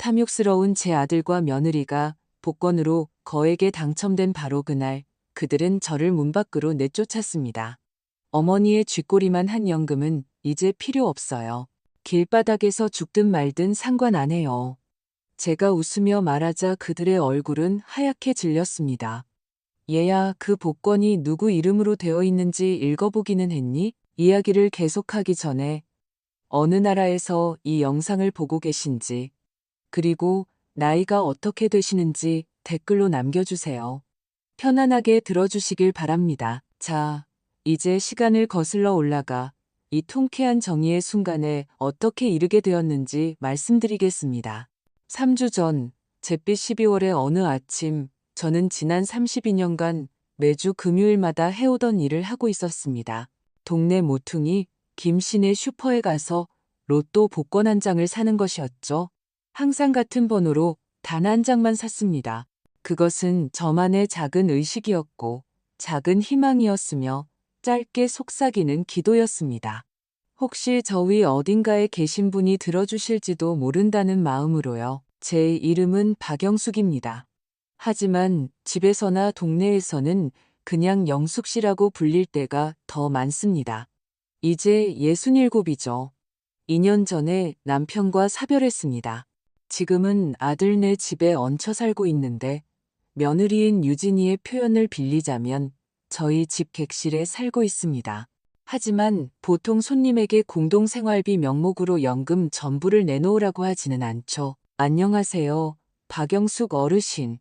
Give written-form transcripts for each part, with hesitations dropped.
탐욕스러운 제 아들과 며느리가 복권으로 거액에 당첨된 바로 그날 그들은 저를 문 밖으로 내쫓았습니다. 어머니의 쥐꼬리만 한 연금은 이제 필요 없어요. 길바닥에서 죽든 말든 상관 안 해요. 제가 웃으며 말하자 그들의 얼굴은 하얗게 질렸습니다. 얘야, 그 복권이 누구 이름으로 되어 있는지 읽어보기는 했니? 이야기를 계속하기 전에 어느 나라에서 이 영상을 보고 계신지, 그리고 나이가 어떻게 되시는지 댓글로 남겨주세요. 편안하게 들어주시길 바랍니다. 자, 이제 시간을 거슬러 올라가 이 통쾌한 정의의 순간에 어떻게 이르게 되었는지 말씀드리겠습니다. 3주 전, 잿빛 12월의 어느 아침, 저는 지난 32년간 매주 금요일마다 해오던 일을 하고 있었습니다. 동네 모퉁이 김씨네 슈퍼에 가서 로또 복권 한 장을 사는 것이었죠. 항상 같은 번호로 단 한 장만 샀습니다. 그것은 저만의 작은 의식이었고 작은 희망이었으며 짧게 속삭이는 기도였습니다. 혹시 저 위 어딘가에 계신 분이 들어주실지도 모른다는 마음으로요. 제 이름은 박영숙입니다. 하지만 집에서나 동네에서는 그냥 영숙 씨라고 불릴 때가 더 많습니다. 이제 67이죠. 2년 전에 남편과 사별했습니다. 지금은 아들네 집에 얹혀 살고 있는데 며느리인 유진이의 표현을 빌리자면 저희 집 객실에 살고 있습니다. 하지만 보통 손님에게 공동생활비 명목으로 연금 전부를 내놓으라고 하지는 않죠. 안녕하세요. 박영숙 어르신.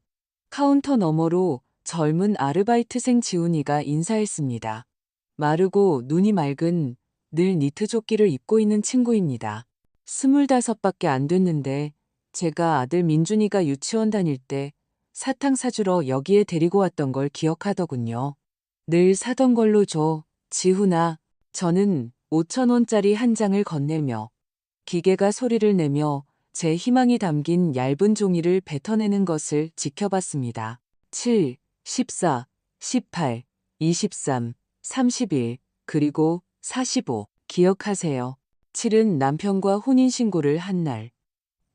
카운터 너머로 젊은 아르바이트생 지훈이가 인사했습니다. 마르고 눈이 맑은 늘 니트 조끼를 입고 있는 친구입니다. 25밖에 안 됐는데 제가 아들 민준이가 유치원 다닐 때 사탕 사주러 여기에 데리고 왔던 걸 기억하더군요. 늘 사던 걸로 줘, 지훈아. 저는 5,000원짜리 한 장을 건네며 기계가 소리를 내며 제 희망이 담긴 얇은 종이를 뱉어내는 것을 지켜봤습니다. 7, 14, 18, 23, 31, 그리고 45. 기억하세요. 7은 남편과 혼인신고를 한 날.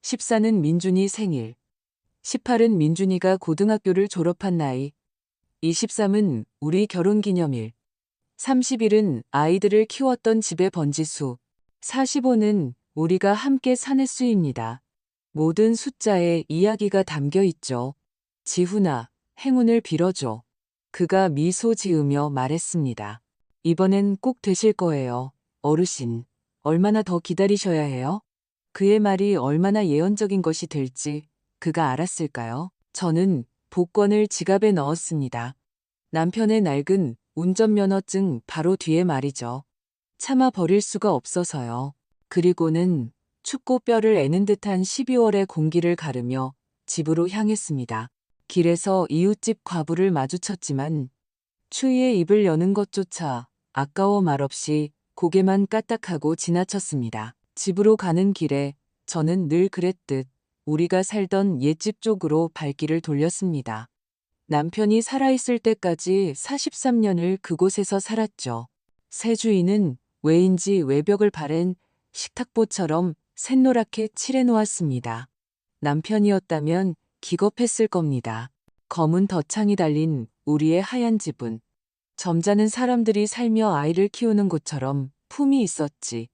14는 민준이 생일. 18은 민준이가 고등학교를 졸업한 나이. 23은 우리 결혼기념일. 30일은 아이들을 키웠던 집의 번지수. 45는 우리가 함께 산 횟수입니다. 모든 숫자에 이야기가 담겨 있죠. 지훈아, 행운을 빌어줘. 그가 미소 지으며 말했습니다. 이번엔 꼭 되실 거예요. 어르신, 얼마나 더 기다리셔야 해요? 그의 말이 얼마나 예언적인 것이 될지 그가 알았을까요? 저는 복권을 지갑에 넣었습니다. 남편의 낡은 운전면허증 바로 뒤에 말이죠. 차마 버릴 수가 없어서요. 그리고는 춥고 뼈를 애는 듯한 12월의 공기를 가르며 집으로 향했습니다. 길에서 이웃집 과부를 마주쳤지만 추위에 입을 여는 것조차 아까워 말없이 고개만 까딱하고 지나쳤습니다. 집으로 가는 길에 저는 늘 그랬듯 우리가 살던 옛집 쪽으로 발길을 돌렸습니다. 남편이 살아있을 때까지 43년을 그곳에서 살았죠. 새 주인은 왜인지 외벽을 바랜 식탁보처럼 샛노랗게 칠해놓았습니다. 남편이었다면 기겁했을 겁니다. 검은 덧창이 달린 우리의 하얀 집은 점잖은 사람들이 살며 아이를 키우는 곳처럼 품이 있었지.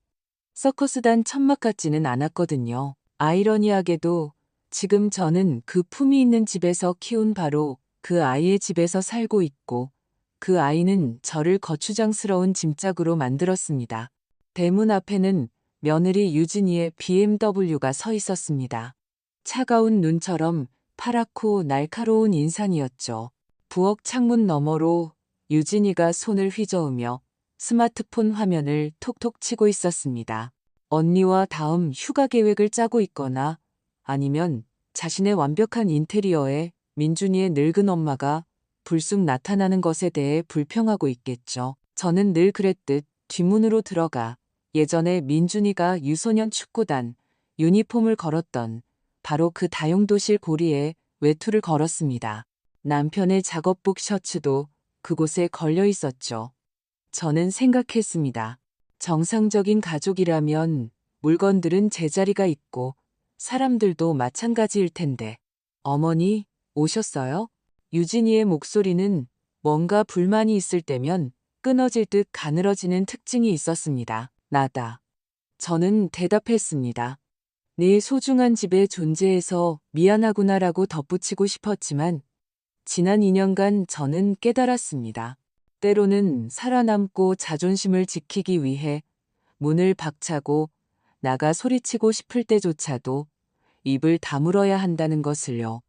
서커스단 천막 같지는 않았거든요. 아이러니하게도 지금 저는 그 품이 있는 집에서 키운 바로 그 아이의 집에서 살고 있고 그 아이는 저를 거추장스러운 짐짝으로 만들었습니다. 대문 앞에는 며느리 유진이의 BMW가 서 있었습니다. 차가운 눈처럼 파랗고 날카로운 인상이었죠. 부엌 창문 너머로 유진이가 손을 휘저으며 스마트폰 화면을 톡톡 치고 있었습니다. 언니와 다음 휴가 계획을 짜고 있거나 아니면 자신의 완벽한 인테리어에 민준이의 늙은 엄마가 불쑥 나타나는 것에 대해 불평하고 있겠죠. 저는 늘 그랬듯 뒷문으로 들어가 예전에 민준이가 유소년 축구단 유니폼을 걸었던 바로 그 다용도실 고리에 외투를 걸었습니다. 남편의 작업복 셔츠도 그곳에 걸려 있었죠. 저는 생각했습니다. 정상적인 가족이라면 물건들은 제자리가 있고 사람들도 마찬가지일 텐데. 어머니, 오셨어요? 유진이의 목소리는 뭔가 불만이 있을 때면 끊어질 듯 가늘어지는 특징이 있었습니다. 나다. 저는 대답했습니다. 네 소중한 집의 존재에서 미안하구나라고 덧붙이고 싶었지만 지난 2년간 저는 깨달았습니다. 때로는 살아남고 자존심을 지키기 위해 문을 박차고 나가 소리치고 싶을 때조차도 입을 다물어야 한다는 것을요.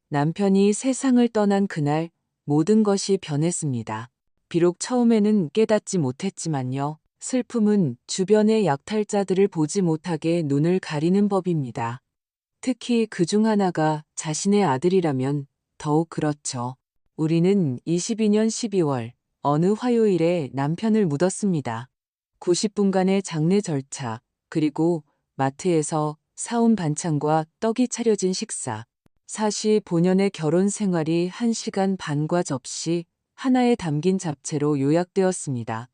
남편이 세상을 떠난 그날 모든 것이 변했습니다. 비록 처음에는 깨닫지 못했지만요. 슬픔은 주변의 약탈자들을 보지 못하게 눈을 가리는 법입니다. 특히 그중 하나가 자신의 아들이라면 더욱 그렇죠. 우리는 22년 12월 어느 화요일에 남편을 묻었습니다. 90분간의 장례 절차, 그리고 마트에서 사온 반찬과 떡이 차려진 식사. 45년의 결혼 생활이 1시간 반과 접시 하나에 담긴 잡채로 요약되었습니다.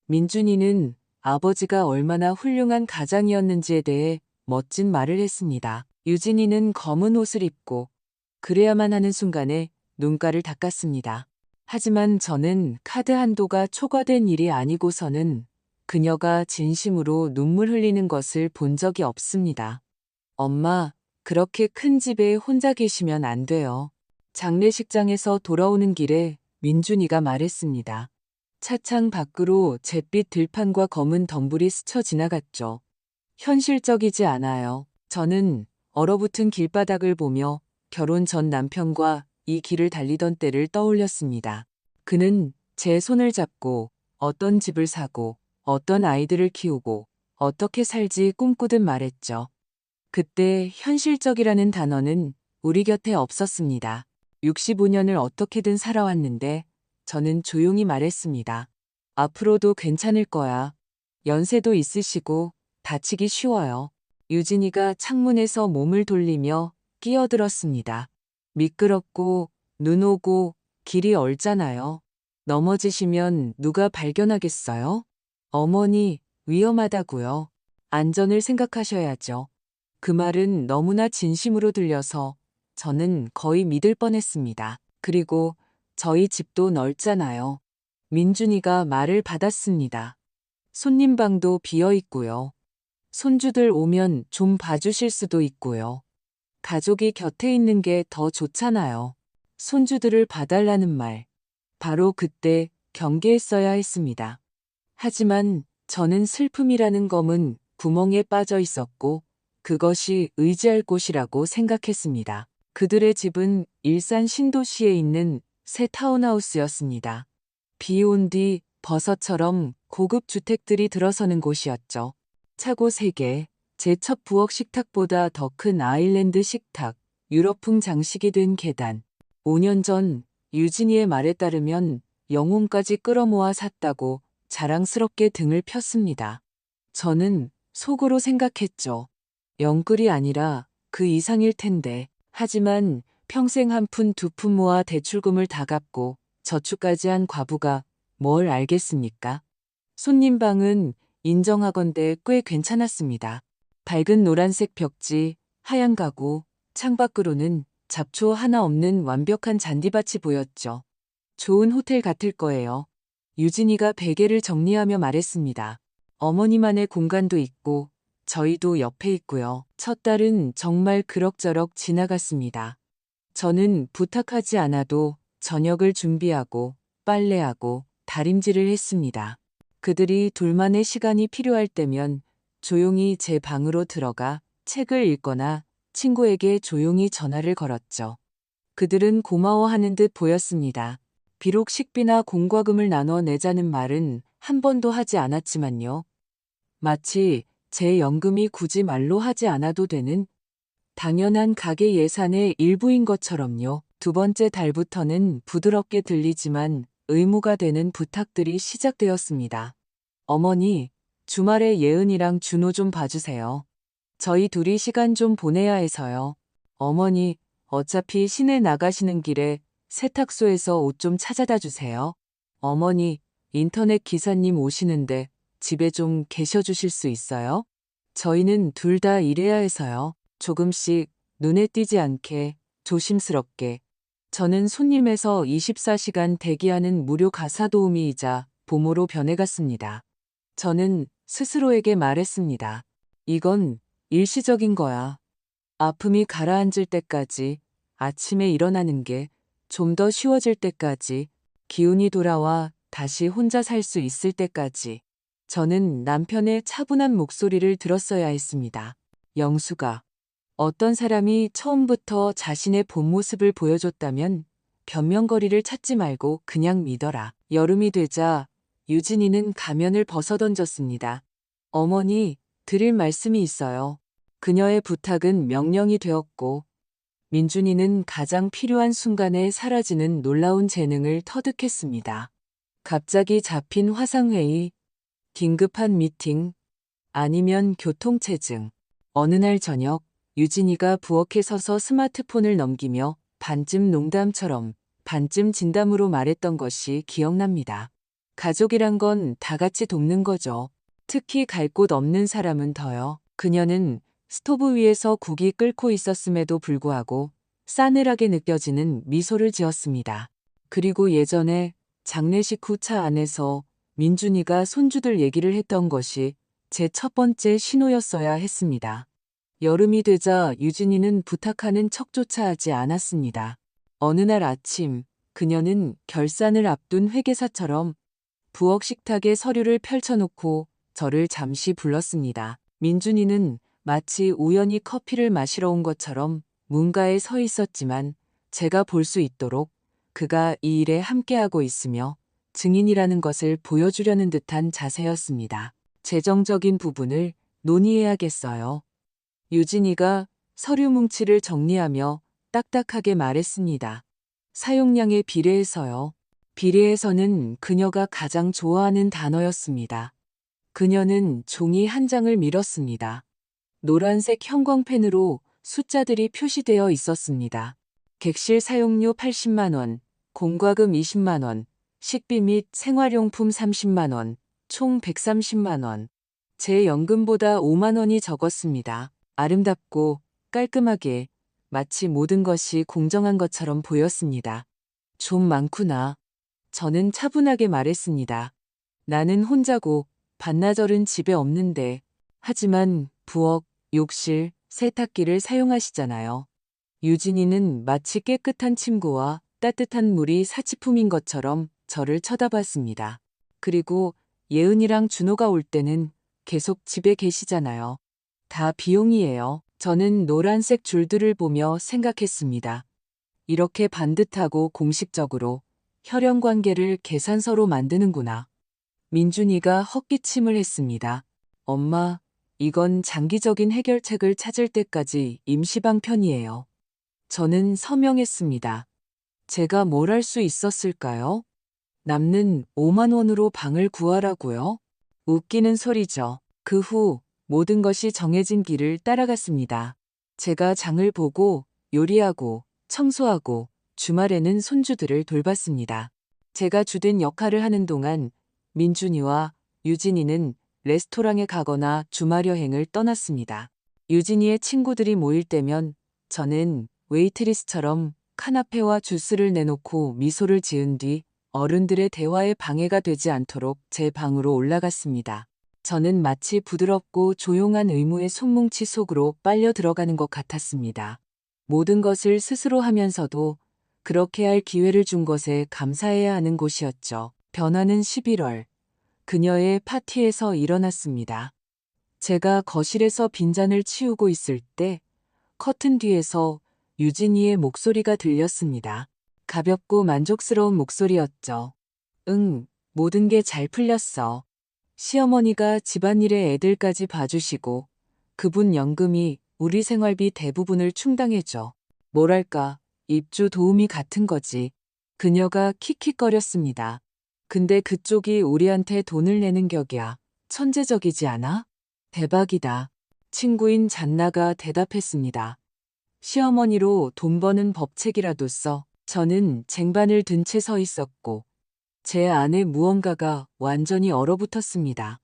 민준이는 아버지가 얼마나 훌륭한 가장이었는지에 대해 멋진 말을 했습니다. 유진이는 검은 옷을 입고 그래야만 하는 순간에 눈가를 닦았습니다. 하지만 저는 카드 한도가 초과된 일이 아니고서는 그녀가 진심으로 눈물 흘리는 것을 본 적이 없습니다. 엄마, 그렇게 큰 집에 혼자 계시면 안 돼요. 장례식장에서 돌아오는 길에 민준이가 말했습니다. 차창 밖으로 잿빛 들판과 검은 덤불이 스쳐 지나갔죠. 현실적이지 않아요. 저는 얼어붙은 길바닥을 보며 결혼 전 남편과 이 길을 달리던 때를 떠올렸습니다. 그는 제 손을 잡고 어떤 집을 사고 어떤 아이들을 키우고 어떻게 살지 꿈꾸듯 말했죠. 그때 현실적이라는 단어는 우리 곁에 없었습니다. 65년을 어떻게든 살아왔는데 저는 조용히 말했습니다. 앞으로도 괜찮을 거야. 연세도 있으시고 다치기 쉬워요. 유진이가 창문에서 몸을 돌리며 끼어들었습니다. 미끄럽고 눈 오고 길이 얼잖아요. 넘어지시면 누가 발견하겠어요? 어머니, 위험하다고요. 안전을 생각하셔야죠. 그 말은 너무나 진심으로 들려서 저는 거의 믿을 뻔했습니다. 그리고 저희 집도 넓잖아요. 민준이가 말을 받았습니다. 손님방도 비어 있고요. 손주들 오면 좀 봐주실 수도 있고요. 가족이 곁에 있는 게 더 좋잖아요. 손주들을 봐달라는 말. 바로 그때 경계했어야 했습니다. 하지만 저는 슬픔이라는 검은 구멍에 빠져 있었고 그것이 의지할 곳이라고 생각했습니다. 그들의 집은 일산 신도시에 있는 새 타운하우스였습니다. 비 온 뒤 버섯처럼 고급 주택들이 들어서는 곳이었죠. 차고 3개, 제 첫 부엌 식탁보다 더 큰 아일랜드 식탁, 유럽풍 장식이 된 계단. 5년 전 유진이의 말에 따르면 영혼까지 끌어모아 샀다고 자랑스럽게 등을 폈습니다. 저는 속으로 생각했죠. 영끌이 아니라 그 이상일 텐데. 하지만 평생 한 푼 두 푼 모아 대출금을 다 갚고 저축까지 한 과부가 뭘 알겠습니까? 손님방은 인정하건대 꽤 괜찮았습니다. 밝은 노란색 벽지, 하얀 가구, 창밖으로는 잡초 하나 없는 완벽한 잔디밭이 보였죠. 좋은 호텔 같을 거예요. 유진이가 베개를 정리하며 말했습니다. 어머니만의 공간도 있고 저희도 옆에 있고요. 첫 달은 정말 그럭저럭 지나갔습니다. 저는 부탁하지 않아도 저녁을 준비하고 빨래하고 다림질을 했습니다. 그들이 둘만의 시간이 필요할 때면 조용히 제 방으로 들어가 책을 읽거나 친구에게 조용히 전화를 걸었죠. 그들은 고마워하는 듯 보였습니다. 비록 식비나 공과금을 나눠 내자는 말은 한 번도 하지 않았지만요. 마치 제 연금이 굳이 말로 하지 않아도 되는 당연한 가계 예산의 일부인 것처럼요. 두 번째 달부터는 부드럽게 들리지만 의무가 되는 부탁들이 시작되었습니다. 어머니, 주말에 예은이랑 준호 좀 봐주세요. 저희 둘이 시간 좀 보내야 해서요. 어머니, 어차피 시내 나가시는 길에 세탁소에서 옷 좀 찾아다 주세요. 어머니, 인터넷 기사님 오시는데 집에 좀 계셔 주실 수 있어요? 저희는 둘 다 일해야 해서요. 조금씩 눈에 띄지 않게 조심스럽게. 저는 손님에서 24시간 대기하는 무료 가사 도우미이자 보모로 변해갔습니다. 저는 스스로에게 말했습니다. 이건 일시적인 거야. 아픔이 가라앉을 때까지, 아침에 일어나는 게 좀 더 쉬워질 때까지, 기운이 돌아와 다시 혼자 살 수 있을 때까지. 저는 남편의 차분한 목소리를 들었어야 했습니다. 영수가, 어떤 사람이 처음부터 자신의 본 모습을 보여줬다면 변명거리를 찾지 말고 그냥 믿어라. 여름이 되자 유진이는 가면을 벗어던졌습니다. 어머니, 드릴 말씀이 있어요. 그녀의 부탁은 명령이 되었고 민준이는 가장 필요한 순간에 사라지는 놀라운 재능을 터득했습니다. 갑자기 잡힌 화상회의, 긴급한 미팅, 아니면 교통체증. 어느 날 저녁 유진이가 부엌에 서서 스마트폰을 넘기며 반쯤 농담처럼 반쯤 진담으로 말했던 것이 기억납니다. 가족이란 건 다 같이 돕는 거죠. 특히 갈 곳 없는 사람은 더요. 그녀는 스토브 위에서 국이 끓고 있었음에도 불구하고 싸늘하게 느껴지는 미소를 지었습니다. 그리고 예전에 장례식 후 차 안에서 민준이가 손주들 얘기를 했던 것이 제 첫 번째 신호였어야 했습니다. 여름이 되자 유진이는 부탁하는 척조차 하지 않았습니다. 어느 날 아침 그녀는 결산을 앞둔 회계사처럼 부엌 식탁에 서류를 펼쳐놓고 저를 잠시 불렀습니다. 민준이는 마치 우연히 커피를 마시러 온 것처럼 문가에 서 있었지만 제가 볼 수 있도록 그가 이 일에 함께하고 있으며 증인이라는 것을 보여주려는 듯한 자세였습니다. 재정적인 부분을 논의해야겠어요. 유진이가 서류 뭉치를 정리하며 딱딱하게 말했습니다. 사용량에 비례해서요. 비례해서는 그녀가 가장 좋아하는 단어였습니다. 그녀는 종이 한 장을 밀었습니다. 노란색 형광펜으로 숫자들이 표시되어 있었습니다. 객실 사용료 80만 원, 공과금 20만 원, 식비 및 생활용품 30만 원, 총 130만 원. 제 연금보다 5만 원이 적었습니다. 아름답고 깔끔하게 마치 모든 것이 공정한 것처럼 보였습니다. 좀 많구나. 저는 차분하게 말했습니다. 나는 혼자고 반나절은 집에 없는데. 하지만 부엌, 욕실, 세탁기를 사용하시잖아요. 유진이는 마치 깨끗한 침구와 따뜻한 물이 사치품인 것처럼 저를 쳐다봤습니다. 그리고 예은이랑 준호가 올 때는 계속 집에 계시잖아요. 다 비용이에요. 저는 노란색 줄들을 보며 생각했습니다. 이렇게 반듯하고 공식적으로 혈연 관계를 계산서로 만드는구나. 민준이가 헛기침을 했습니다. 엄마, 이건 장기적인 해결책을 찾을 때까지 임시방편이에요. 저는 서명했습니다. 제가 뭘 할 수 있었을까요? 남는 5만 원으로 방을 구하라고요? 웃기는 소리죠. 그 후 모든 것이 정해진 길을 따라갔습니다. 제가 장을 보고 요리하고 청소하고 주말에는 손주들을 돌봤습니다. 제가 주된 역할을 하는 동안 민준이와 유진이는 레스토랑에 가거나 주말 여행을 떠났습니다. 유진이의 친구들이 모일 때면 저는 웨이트리스처럼 카나페와 주스를 내놓고 미소를 지은 뒤 어른들의 대화에 방해가 되지 않도록 제 방으로 올라갔습니다. 저는 마치 부드럽고 조용한 의무의 손뭉치 속으로 빨려 들어가는 것 같았습니다. 모든 것을 스스로 하면서도 그렇게 할 기회를 준 것에 감사해야 하는 곳이었죠. 변화는 11월. 그녀의 파티에서 일어났습니다. 제가 거실에서 빈잔을 치우고 있을 때 커튼 뒤에서 유진이의 목소리가 들렸습니다. 가볍고 만족스러운 목소리였죠. 응, 모든 게 잘 풀렸어. 시어머니가 집안일에 애들까지 봐주시고 그분 연금이 우리 생활비 대부분을 충당해줘. 뭐랄까, 입주 도우미 같은 거지. 그녀가 킥킥거렸습니다. 근데 그쪽이 우리한테 돈을 내는 격이야. 천재적이지 않아? 대박이다. 친구인 잔나가 대답했습니다. 시어머니로 돈 버는 법책이라도 써. 저는 쟁반을 든 채 서 있었고 제 안에 무언가가 완전히 얼어붙었습니다.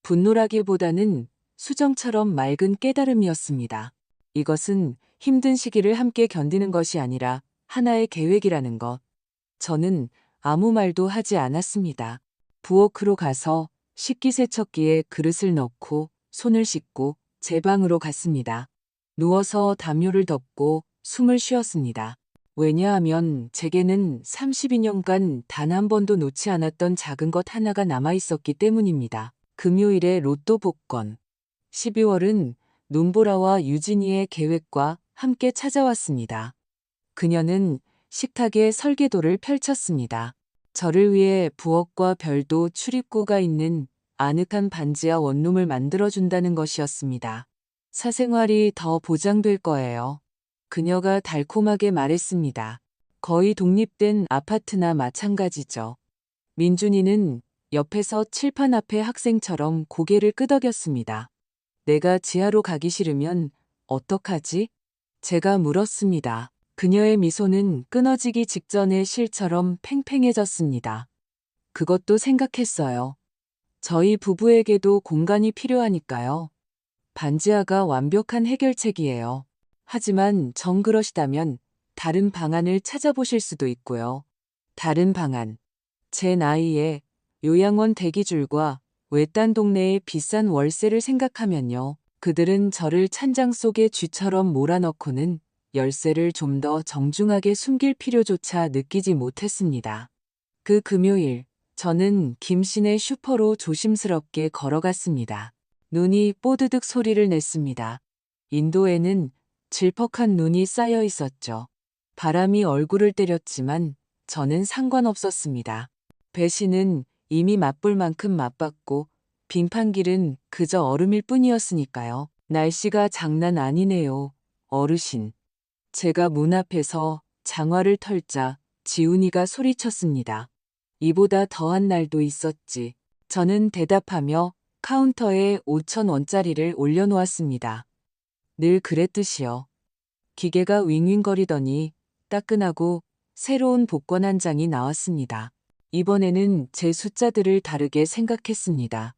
분노라기보다는 수정처럼 맑은 깨달음이었습니다. 이것은 힘든 시기를 함께 견디는 것이 아니라 하나의 계획이라는 것. 저는 아무 말도 하지 않았습니다. 부엌으로 가서 식기세척기에 그릇을 넣고 손을 씻고 제 방으로 갔습니다. 누워서 담요를 덮고 숨을 쉬었습니다. 왜냐하면 제게는 32년간 단 한 번도 놓지 않았던 작은 것 하나가 남아 있었기 때문입니다. 금요일의 로또 복권. 12월은 눈보라와 유진이의 계획과 함께 찾아왔습니다. 그녀는 식탁에 설계도를 펼쳤습니다. 저를 위해 부엌과 별도 출입구가 있는 아늑한 반지하 원룸을 만들어준다는 것이었습니다. 사생활이 더 보장될 거예요. 그녀가 달콤하게 말했습니다. 거의 독립된 아파트나 마찬가지죠. 민준이는 옆에서 칠판 앞에 학생처럼 고개를 끄덕였습니다. 내가 지하로 가기 싫으면 어떡하지? 제가 물었습니다. 그녀의 미소는 끊어지기 직전의 실처럼 팽팽해졌습니다. 그것도 생각했어요. 저희 부부에게도 공간이 필요하니까요. 반지하가 완벽한 해결책이에요. 하지만 정 그러시다면 다른 방안을 찾아보실 수도 있고요. 다른 방안. 제 나이에 요양원 대기줄과 외딴 동네의 비싼 월세를 생각하면요. 그들은 저를 찬장 속에 쥐처럼 몰아넣고는 열쇠를 좀 더 정중하게 숨길 필요조차 느끼지 못했습니다. 그 금요일, 저는 김씨네 슈퍼로 조심스럽게 걸어갔습니다. 눈이 뽀드득 소리를 냈습니다. 인도에는 질퍽한 눈이 쌓여 있었죠. 바람이 얼굴을 때렸지만 저는 상관없었습니다. 배신은 이미 맛볼 만큼 맛봤고 빙판길은 그저 얼음일 뿐이었으니까요. 날씨가 장난 아니네요, 어르신. 제가 문 앞에서 장화를 털자 지훈이가 소리쳤습니다. 이보다 더한 날도 있었지. 저는 대답하며 카운터에 5,000원짜리를 올려놓았습니다. 늘 그랬듯이요. 기계가 윙윙거리더니 따끈하고 새로운 복권 한 장이 나왔습니다. 이번에는 제 숫자들을 다르게 생각했습니다.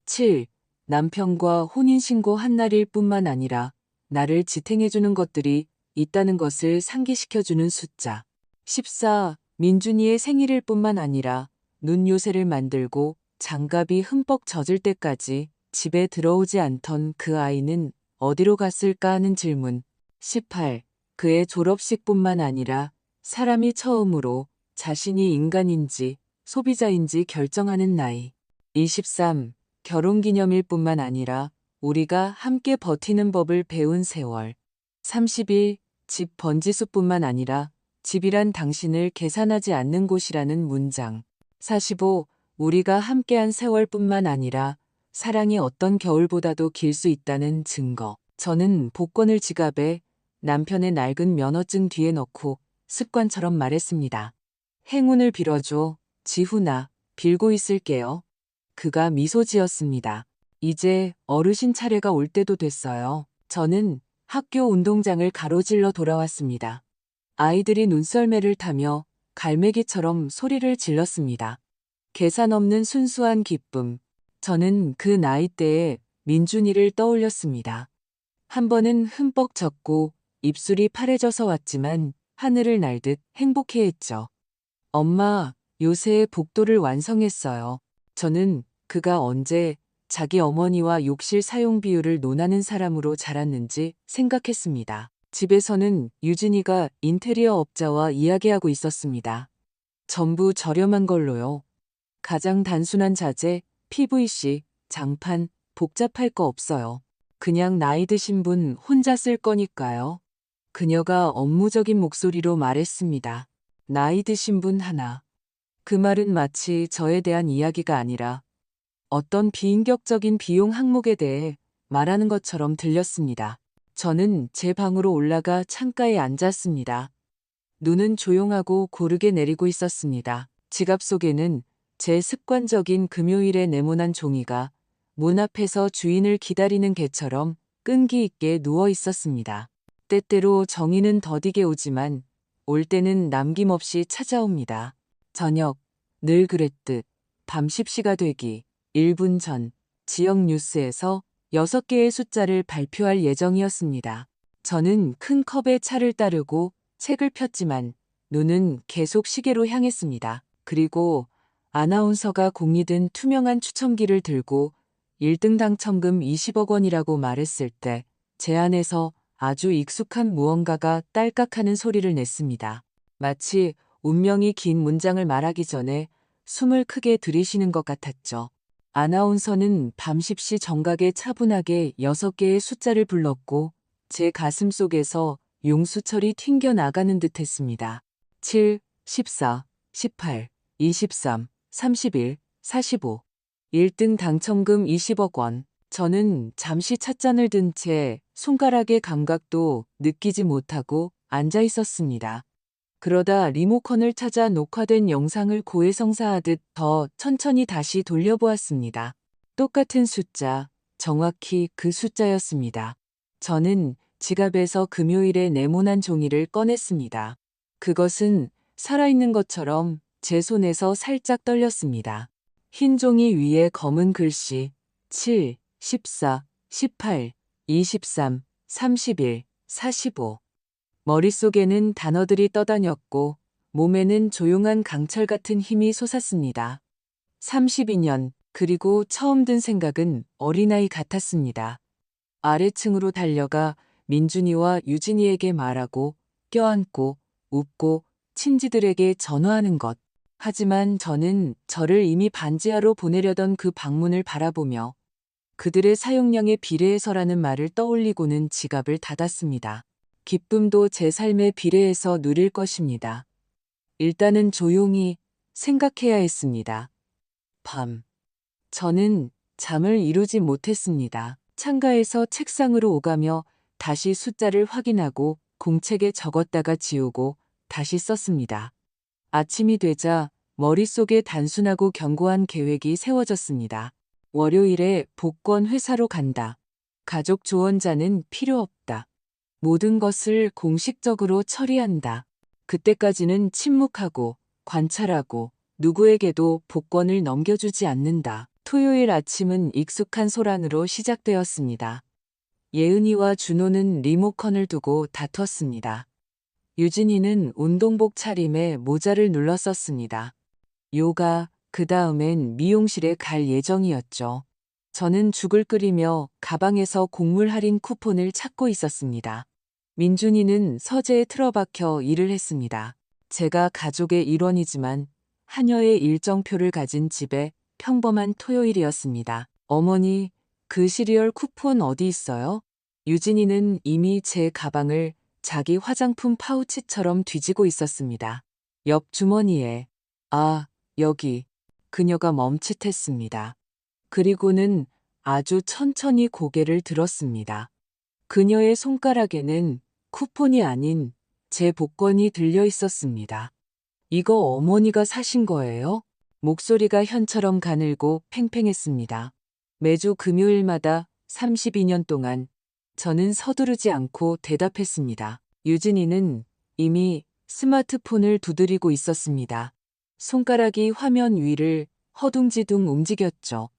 7. 남편과 혼인신고 한 날일 뿐만 아니라 나를 지탱해주는 것들이 있다는 것을 상기시켜주는 숫자. 14. 민준이의 생일일 뿐만 아니라 눈 요새를 만들고 장갑이 흠뻑 젖을 때까지 집에 들어오지 않던 그 아이는 어디로 갔을까 하는 질문. 18. 그의 졸업식뿐만 아니라 사람이 처음으로 자신이 인간인지 소비자인지 결정하는 나이. 23. 결혼기념일 뿐만 아니라 우리가 함께 버티는 법을 배운 세월. 31. 집 번지수뿐만 아니라 집이란 당신을 계산하지 않는 곳이라는 문장. 45. 우리가 함께한 세월뿐만 아니라 사랑이 어떤 겨울보다도 길 수 있다는 증거. 저는 복권을 지갑에 남편의 낡은 면허증 뒤에 넣고 습관처럼 말했습니다. 행운을 빌어줘, 지훈아, 빌고 있을게요. 그가 미소 지었습니다. 이제 어르신 차례가 올 때도 됐어요. 저는 학교 운동장을 가로질러 돌아왔습니다. 아이들이 눈썰매를 타며 갈매기처럼 소리를 질렀습니다. 계산 없는 순수한 기쁨. 저는 그 나이대에 민준이를 떠올렸습니다. 한 번은 흠뻑 젖고 입술이 파래져서 왔지만 하늘을 날듯 행복해했죠. 엄마, 요새 복도를 완성했어요. 저는 그가 언제 자기 어머니와 욕실 사용 비율을 논하는 사람으로 자랐는지 생각했습니다. 집에서는 유진이가 인테리어 업자와 이야기하고 있었습니다. 전부 저렴한 걸로요. 가장 단순한 자재, PVC, 장판, 복잡할 거 없어요. 그냥 나이 드신 분 혼자 쓸 거니까요. 그녀가 업무적인 목소리로 말했습니다. 나이 드신 분 하나. 그 말은 마치 저에 대한 이야기가 아니라 어떤 비인격적인 비용 항목에 대해 말하는 것처럼 들렸습니다. 저는 제 방으로 올라가 창가에 앉았습니다. 눈은 조용하고 고르게 내리고 있었습니다. 지갑 속에는 제 습관적인 금요일에 네모난 종이가 문 앞에서 주인을 기다리는 개처럼 끈기 있게 누워 있었습니다. 때때로 정의는 더디게 오지만 올 때는 남김없이 찾아옵니다. 저녁, 늘 그랬듯 밤 10시가 되기 1분 전 지역 뉴스에서 6개의 숫자를 발표할 예정이었습니다. 저는 큰 컵에 차를 따르고 책을 폈지만 눈은 계속 시계로 향했습니다. 그리고 아나운서가 공이 든 투명한 추첨기를 들고 1등 당첨금 20억 원이라고 말했을 때 제 안에서 아주 익숙한 무언가가 딸깍하는 소리를 냈습니다. 마치 운명이 긴 문장을 말하기 전에 숨을 크게 들이쉬는 것 같았죠. 아나운서는 밤십시 정각에 차분하게 6개의 숫자를 불렀고 제 가슴 속에서 용수철이 튕겨나가는 듯 했습니다. 7, 14, 18, 23, 31, 45. 1등 당첨금 20억 원. 저는 잠시 찻잔을 든 채 손가락의 감각도 느끼지 못하고 앉아 있었습니다. 그러다 리모컨을 찾아 녹화된 영상을 고해성사하듯 더 천천히 다시 돌려보았습니다. 똑같은 숫자, 정확히 그 숫자였습니다. 저는 지갑에서 금요일에 네모난 종이를 꺼냈습니다. 그것은 살아있는 것처럼 제 손에서 살짝 떨렸습니다. 흰 종이 위에 검은 글씨 7, 14, 18, 23, 31, 45. 머릿속에는 단어들이 떠다녔고 몸에는 조용한 강철 같은 힘이 솟았습니다. 32년, 그리고 처음 든 생각은 어린아이 같았습니다. 아래층으로 달려가 민준이와 유진이에게 말하고 껴안고 웃고 친지들에게 전화하는 것. 하지만 저는 저를 이미 반지하로 보내려던 그 방문을 바라보며 그들의 사용량에 비례해서라는 말을 떠올리고는 지갑을 닫았습니다. 기쁨도 제 삶에 비례해서 누릴 것입니다. 일단은 조용히 생각해야 했습니다. 밤. 저는 잠을 이루지 못했습니다. 창가에서 책상으로 오가며 다시 숫자를 확인하고 공책에 적었다가 지우고 다시 썼습니다. 아침이 되자 머릿속에 단순하고 견고한 계획이 세워졌습니다. 월요일에 복권 회사로 간다. 가족 조언자는 필요 없다. 모든 것을 공식적으로 처리한다. 그때까지는 침묵하고 관찰하고 누구에게도 복권을 넘겨주지 않는다. 토요일 아침은 익숙한 소란으로 시작되었습니다. 예은이와 준호는 리모컨을 두고 다퉜습니다. 유진이는 운동복 차림에 모자를 눌렀었습니다. 요가, 그 다음엔 미용실에 갈 예정이었죠. 저는 죽을 끓이며 가방에서 곡물 할인 쿠폰을 찾고 있었습니다. 민준이는 서재에 틀어박혀 일을 했습니다. 제가 가족의 일원이지만 하녀의 일정표를 가진 집에 평범한 토요일이었습니다. 어머니, 그 시리얼 쿠폰 어디 있어요? 유진이는 이미 제 가방을 자기 화장품 파우치처럼 뒤지고 있었습니다. 옆 주머니에. 아, 여기. 그녀가 멈칫했습니다. 그리고는 아주 천천히 고개를 들었습니다. 그녀의 손가락에는 쿠폰이 아닌 제 복권이 들려 있었습니다. 이거 어머니가 사신 거예요? 목소리가 현처럼 가늘고 팽팽했습니다. 매주 금요일마다 32년 동안 저는 서두르지 않고 대답했습니다. 유진이는 이미 스마트폰을 두드리고 있었습니다. 손가락이 화면 위를 허둥지둥 움직였죠.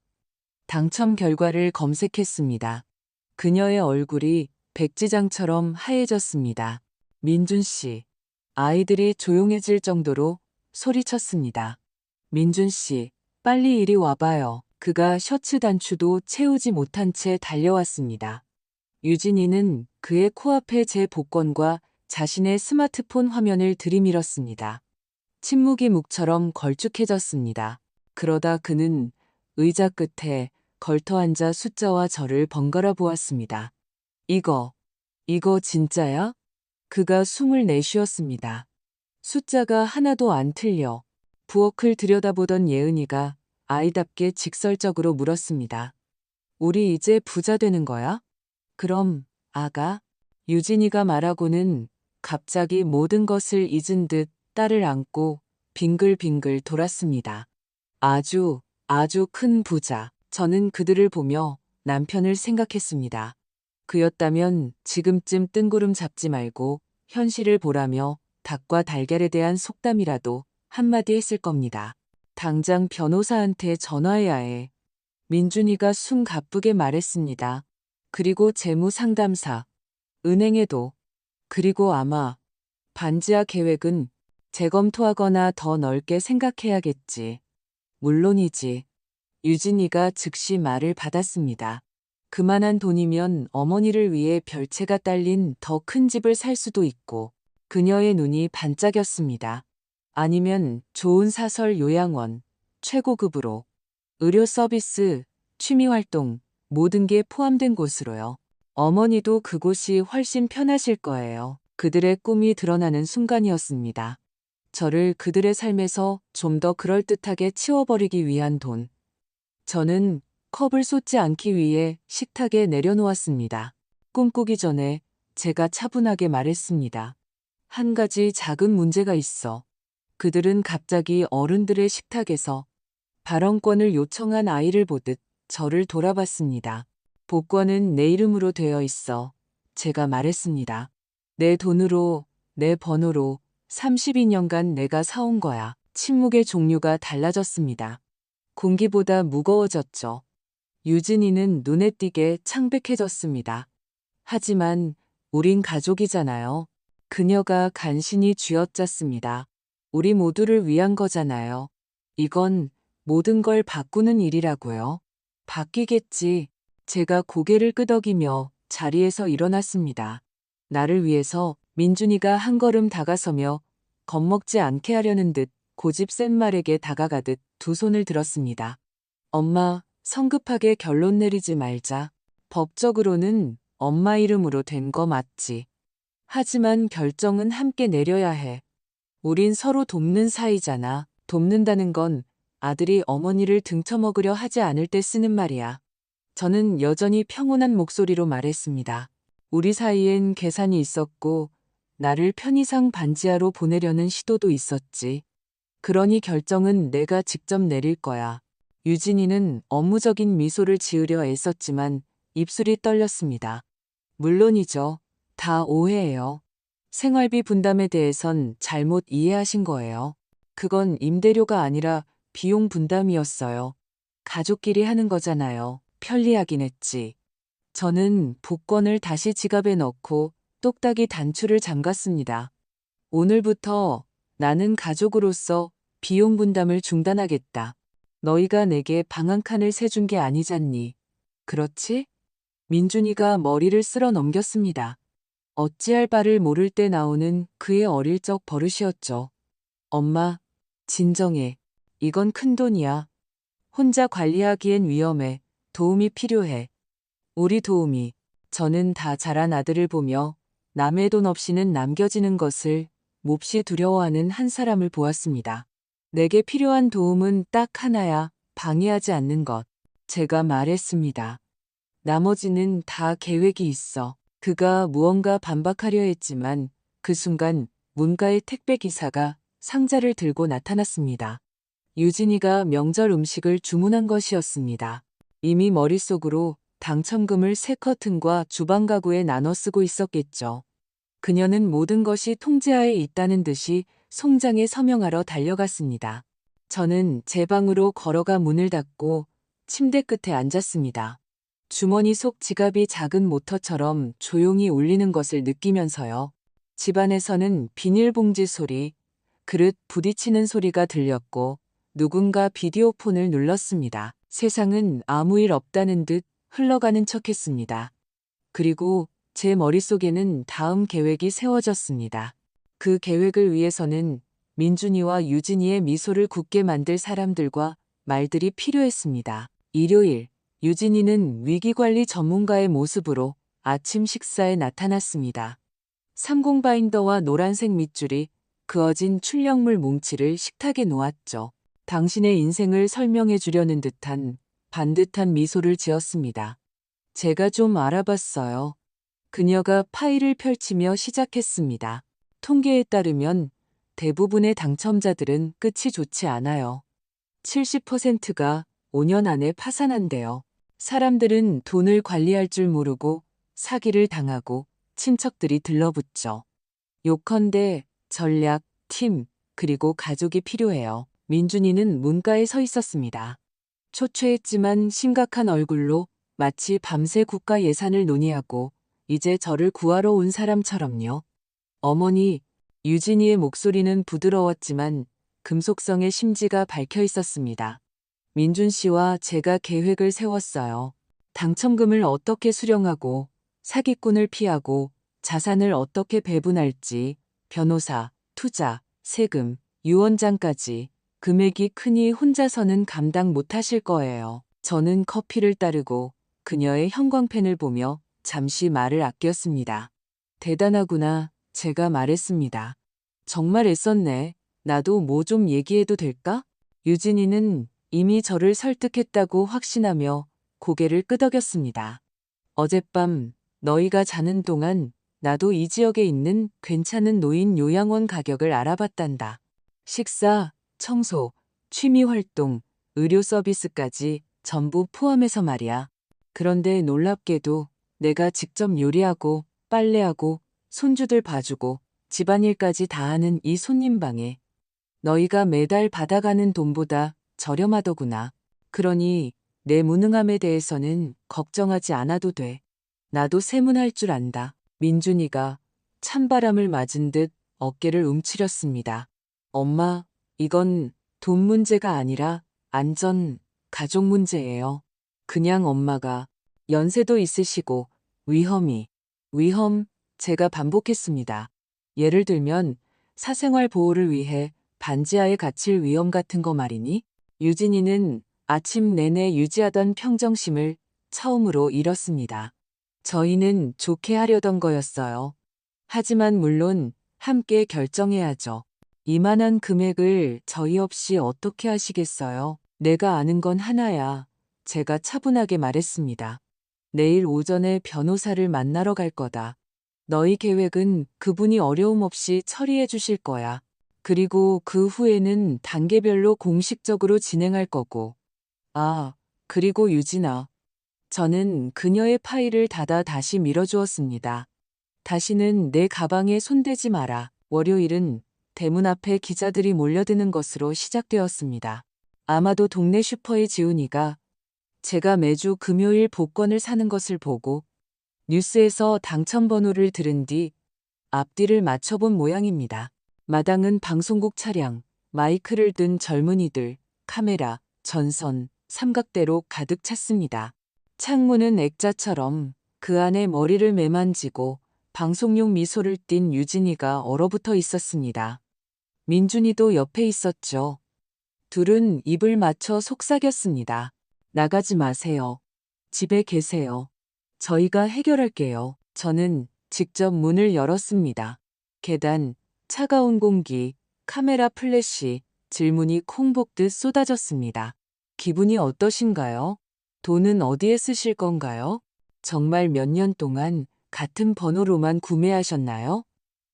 당첨 결과를 검색했습니다. 그녀의 얼굴이 백지장처럼 하얘졌습니다. 민준 씨. 아이들이 조용해질 정도로 소리쳤습니다. 민준 씨, 빨리 이리 와봐요. 그가 셔츠 단추도 채우지 못한 채 달려왔습니다. 유진이는 그의 코앞에 제 복권과 자신의 스마트폰 화면을 들이밀었습니다. 침묵이 묵처럼 걸쭉해졌습니다. 그러다 그는 의자 끝에 걸터앉아 숫자와 저를 번갈아 보았습니다. 이거 진짜야? 그가 숨을 내쉬었습니다. 숫자가 하나도 안 틀려. 부엌을 들여다보던 예은이가 아이답게 직설적으로 물었습니다. 우리 이제 부자 되는 거야? 그럼, 아가? 유진이가 말하고는 갑자기 모든 것을 잊은 듯 딸을 안고 빙글빙글 돌았습니다. 아주 큰 부자. 저는 그들을 보며 남편을 생각했습니다. 그였다면 지금쯤 뜬구름 잡지 말고 현실을 보라며 닭과 달걀에 대한 속담이라도 한마디 했을 겁니다. 당장 변호사한테 전화해야 해. 민준이가 숨 가쁘게 말했습니다. 그리고 재무 상담사. 은행에도. 그리고 아마 반지하 계획은 재검토하거나 더 넓게 생각해야겠지. 물론이지. 유진이가 즉시 말을 받았습니다. 그만한 돈이면 어머니를 위해 별채가 딸린 더 큰 집을 살 수도 있고. 그녀의 눈이 반짝였습니다. 아니면 좋은 사설 요양원, 최고급으로. 의료 서비스, 취미 활동, 모든 게 포함된 곳으로요. 어머니도 그곳이 훨씬 편하실 거예요. 그들의 꿈이 드러나는 순간이었습니다. 저를 그들의 삶에서 좀 더 그럴듯하게 치워버리기 위한 돈. 저는 컵을 쏟지 않기 위해 식탁에 내려놓았습니다. 꿈꾸기 전에 제가 차분하게 말했습니다. 한 가지 작은 문제가 있어. 그들은 갑자기 어른들의 식탁에서 발언권을 요청한 아이를 보듯 저를 돌아봤습니다. 복권은 내 이름으로 되어 있어. 제가 말했습니다. 내 돈으로, 내 번호로 32년간 내가 사온 거야. 침묵의 종류가 달라졌습니다. 공기보다 무거워졌죠. 유진이는 눈에 띄게 창백해졌습니다. 하지만 우린 가족이잖아요. 그녀가 간신히 쥐어짰습니다. 우리 모두를 위한 거잖아요. 이건 모든 걸 바꾸는 일이라고요. 바뀌겠지. 제가 고개를 끄덕이며 자리에서 일어났습니다. 나를 위해서. 민준이가 한 걸음 다가서며 겁먹지 않게 하려는 듯 고집 센 말에게 다가가듯 두 손을 들었습니다. 엄마, 성급하게 결론 내리지 말자. 법적으로는 엄마 이름으로 된 거 맞지. 하지만 결정은 함께 내려야 해. 우린 서로 돕는 사이잖아. 돕는다는 건 아들이 어머니를 등쳐먹으려 하지 않을 때 쓰는 말이야. 저는 여전히 평온한 목소리로 말했습니다. 우리 사이엔 계산이 있었고 나를 편의상 반지하로 보내려는 시도도 있었지. 그러니 결정은 내가 직접 내릴 거야. 유진이는 업무적인 미소를 지으려 애썼지만 입술이 떨렸습니다. 물론이죠. 다 오해예요. 생활비 분담에 대해선 잘못 이해하신 거예요. 그건 임대료가 아니라 비용 분담이었어요. 가족끼리 하는 거잖아요. 편리하긴 했지. 저는 복권을 다시 지갑에 넣고 똑딱이 단추를 잠갔습니다. 오늘부터 나는 가족으로서 비용 분담을 중단하겠다. 너희가 내게 방 한 칸을 세준 게 아니잖니. 그렇지? 민준이가 머리를 쓸어 넘겼습니다. 어찌할 바를 모를 때 나오는 그의 어릴 적 버릇이었죠. 엄마, 진정해. 이건 큰돈이야. 혼자 관리하기엔 위험해. 도움이 필요해. 우리 도우미. 저는 다 자란 아들을 보며 남의 돈 없이는 남겨지는 것을 몹시 두려워하는 한 사람을 보았습니다. 내게 필요한 도움은 딱 하나야. 방해하지 않는 것. 제가 말했습니다. 나머지는 다 계획이 있어. 그가 무언가 반박하려 했지만 그 순간 문가의 택배기사가 상자를 들고 나타났습니다. 유진이가 명절 음식을 주문한 것이었습니다. 이미 머릿속으로 당첨금을 새 커튼과 주방 가구에 나눠 쓰고 있었겠죠. 그녀는 모든 것이 통제하에 있다는 듯이 송장에 서명하러 달려갔습니다. 저는 제 방으로 걸어가 문을 닫고 침대 끝에 앉았습니다. 주머니 속 지갑이 작은 모터처럼 조용히 울리는 것을 느끼면서요. 집안에서는 비닐봉지 소리, 그릇 부딪히는 소리가 들렸고 누군가 비디오폰을 눌렀습니다. 세상은 아무 일 없다는 듯 흘러가는 척했습니다. 그리고 제 머릿속에는 다음 계획이 세워졌습니다. 그 계획을 위해서는 민준이와 유진이의 미소를 굳게 만들 사람들과 말들이 필요했습니다. 일요일, 유진이는 위기관리 전문가의 모습으로 아침 식사에 나타났습니다. 30 바인더와 노란색 밑줄이 그어진 출력물 뭉치를 식탁에 놓았죠. 당신의 인생을 설명해 주려는 듯한 반듯한 미소를 지었습니다. 제가 좀 알아봤어요. 그녀가 파일을 펼치며 시작했습니다. 통계에 따르면 대부분의 당첨자들은 끝이 좋지 않아요. 70%가 5년 안에 파산한대요. 사람들은 돈을 관리할 줄 모르고 사기를 당하고 친척들이 들러붙죠. 요컨대 전략, 팀, 그리고 가족이 필요해요. 민준이는 문가에 서 있었습니다. 초췌했지만 심각한 얼굴로 마치 밤새 국가 예산을 논의하고 이제 저를 구하러 온 사람처럼요. 어머니, 유진이의 목소리는 부드러웠지만 금속성의 심지가 밝혀 있었습니다. 민준 씨와 제가 계획을 세웠어요. 당첨금을 어떻게 수령하고 사기꾼을 피하고 자산을 어떻게 배분할지 변호사, 투자, 세금, 유언장까지 금액이 크니 혼자서는 감당 못하실 거예요. 저는 커피를 따르고 그녀의 형광펜을 보며 잠시 말을 아꼈습니다. 대단하구나, 제가 말했습니다. 정말 애썼네. 나도 뭐 좀 얘기해도 될까? 유진이는 이미 저를 설득했다고 확신하며 고개를 끄덕였습니다. 어젯밤 너희가 자는 동안 나도 이 지역에 있는 괜찮은 노인 요양원 가격을 알아봤단다. 식사, 청소, 취미 활동, 의료 서비스까지 전부 포함해서 말이야. 그런데 놀랍게도 내가 직접 요리하고 빨래하고 손주들 봐주고 집안일까지 다 하는 이 손님방에 너희가 매달 받아가는 돈보다 저렴하더구나. 그러니 내 무능함에 대해서는 걱정하지 않아도 돼. 나도 세문할 줄 안다. 민준이가 찬바람을 맞은 듯 어깨를 움츠렸습니다. 엄마, 이건 돈 문제가 아니라 안전, 가족 문제예요. 그냥 엄마가 연세도 있으시고 위험, 제가 반복했습니다. 예를 들면 사생활 보호를 위해 반지하에 갇힐 위험 같은 거 말이니? 유진이는 아침 내내 유지하던 평정심을 처음으로 잃었습니다. 저희는 좋게 하려던 거였어요. 하지만 물론 함께 결정해야죠. 이만한 금액을 저희 없이 어떻게 하시겠어요? 내가 아는 건 하나야. 제가 차분하게 말했습니다. 내일 오전에 변호사를 만나러 갈 거다. 너희 계획은 그분이 어려움 없이 처리해 주실 거야. 그리고 그 후에는 단계별로 공식적으로 진행할 거고. 아, 그리고 유진아. 저는 그녀의 파일을 닫아 다시 밀어주었습니다. 다시는 내 가방에 손대지 마라. 월요일은 대문 앞에 기자들이 몰려드는 것으로 시작되었습니다. 아마도 동네 슈퍼의 지훈이가 제가 매주 금요일 복권을 사는 것을 보고 뉴스에서 당첨 번호를 들은 뒤 앞뒤를 맞춰본 모양입니다. 마당은 방송국 차량, 마이크를 든 젊은이들, 카메라, 전선, 삼각대로 가득 찼습니다. 창문은 액자처럼 그 안에 머리를 매만지고 방송용 미소를 띤 유진이가 얼어붙어 있었습니다. 민준이도 옆에 있었죠. 둘은 입을 맞춰 속삭였습니다. 나가지 마세요. 집에 계세요. 저희가 해결할게요. 저는 직접 문을 열었습니다. 계단, 차가운 공기, 카메라 플래시, 질문이 콩 볶듯 쏟아졌습니다. 기분이 어떠신가요? 돈은 어디에 쓰실 건가요? 정말 몇 년 동안 같은 번호로만 구매하셨나요?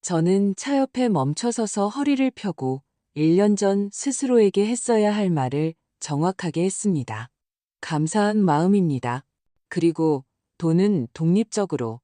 저는 차 옆에 멈춰서서 허리를 펴고 1년 전 스스로에게 했어야 할 말을 정확하게 했습니다. 감사한 마음입니다. 그리고 돈은 독립적으로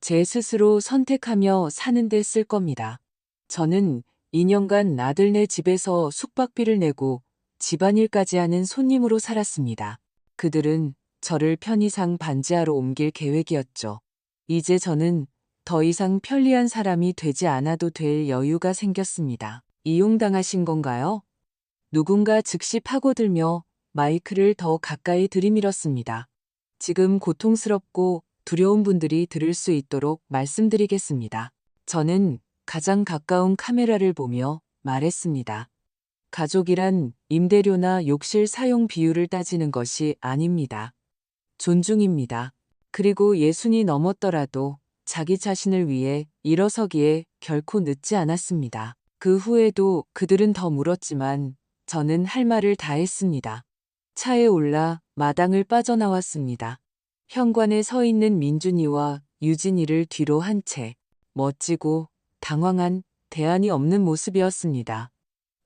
제 스스로 선택하며 사는 데 쓸 겁니다. 저는 2년간 나들네 집에서 숙박비를 내고 집안일까지 하는 손님으로 살았습니다. 그들은 저를 편의상 반지하로 옮길 계획이었죠. 이제 저는 더 이상 편리한 사람이 되지 않아도 될 여유가 생겼습니다. 이용당하신 건가요? 누군가 즉시 파고들며 마이크를 더 가까이 들이밀었습니다. 지금 고통스럽고 두려운 분들이 들을 수 있도록 말씀드리겠습니다. 저는 가장 가까운 카메라를 보며 말했습니다. 가족이란 임대료나 욕실 사용 비율을 따지는 것이 아닙니다. 존중입니다. 그리고 예순이 넘었더라도 자기 자신을 위해 일어서기에 결코 늦지 않았습니다. 그 후에도 그들은 더 물었지만 저는 할 말을 다 했습니다. 차에 올라 마당을 빠져나왔습니다. 현관에 서 있는 민준이와 유진이를 뒤로 한 채 멋지고 당황한 대안이 없는 모습이었습니다.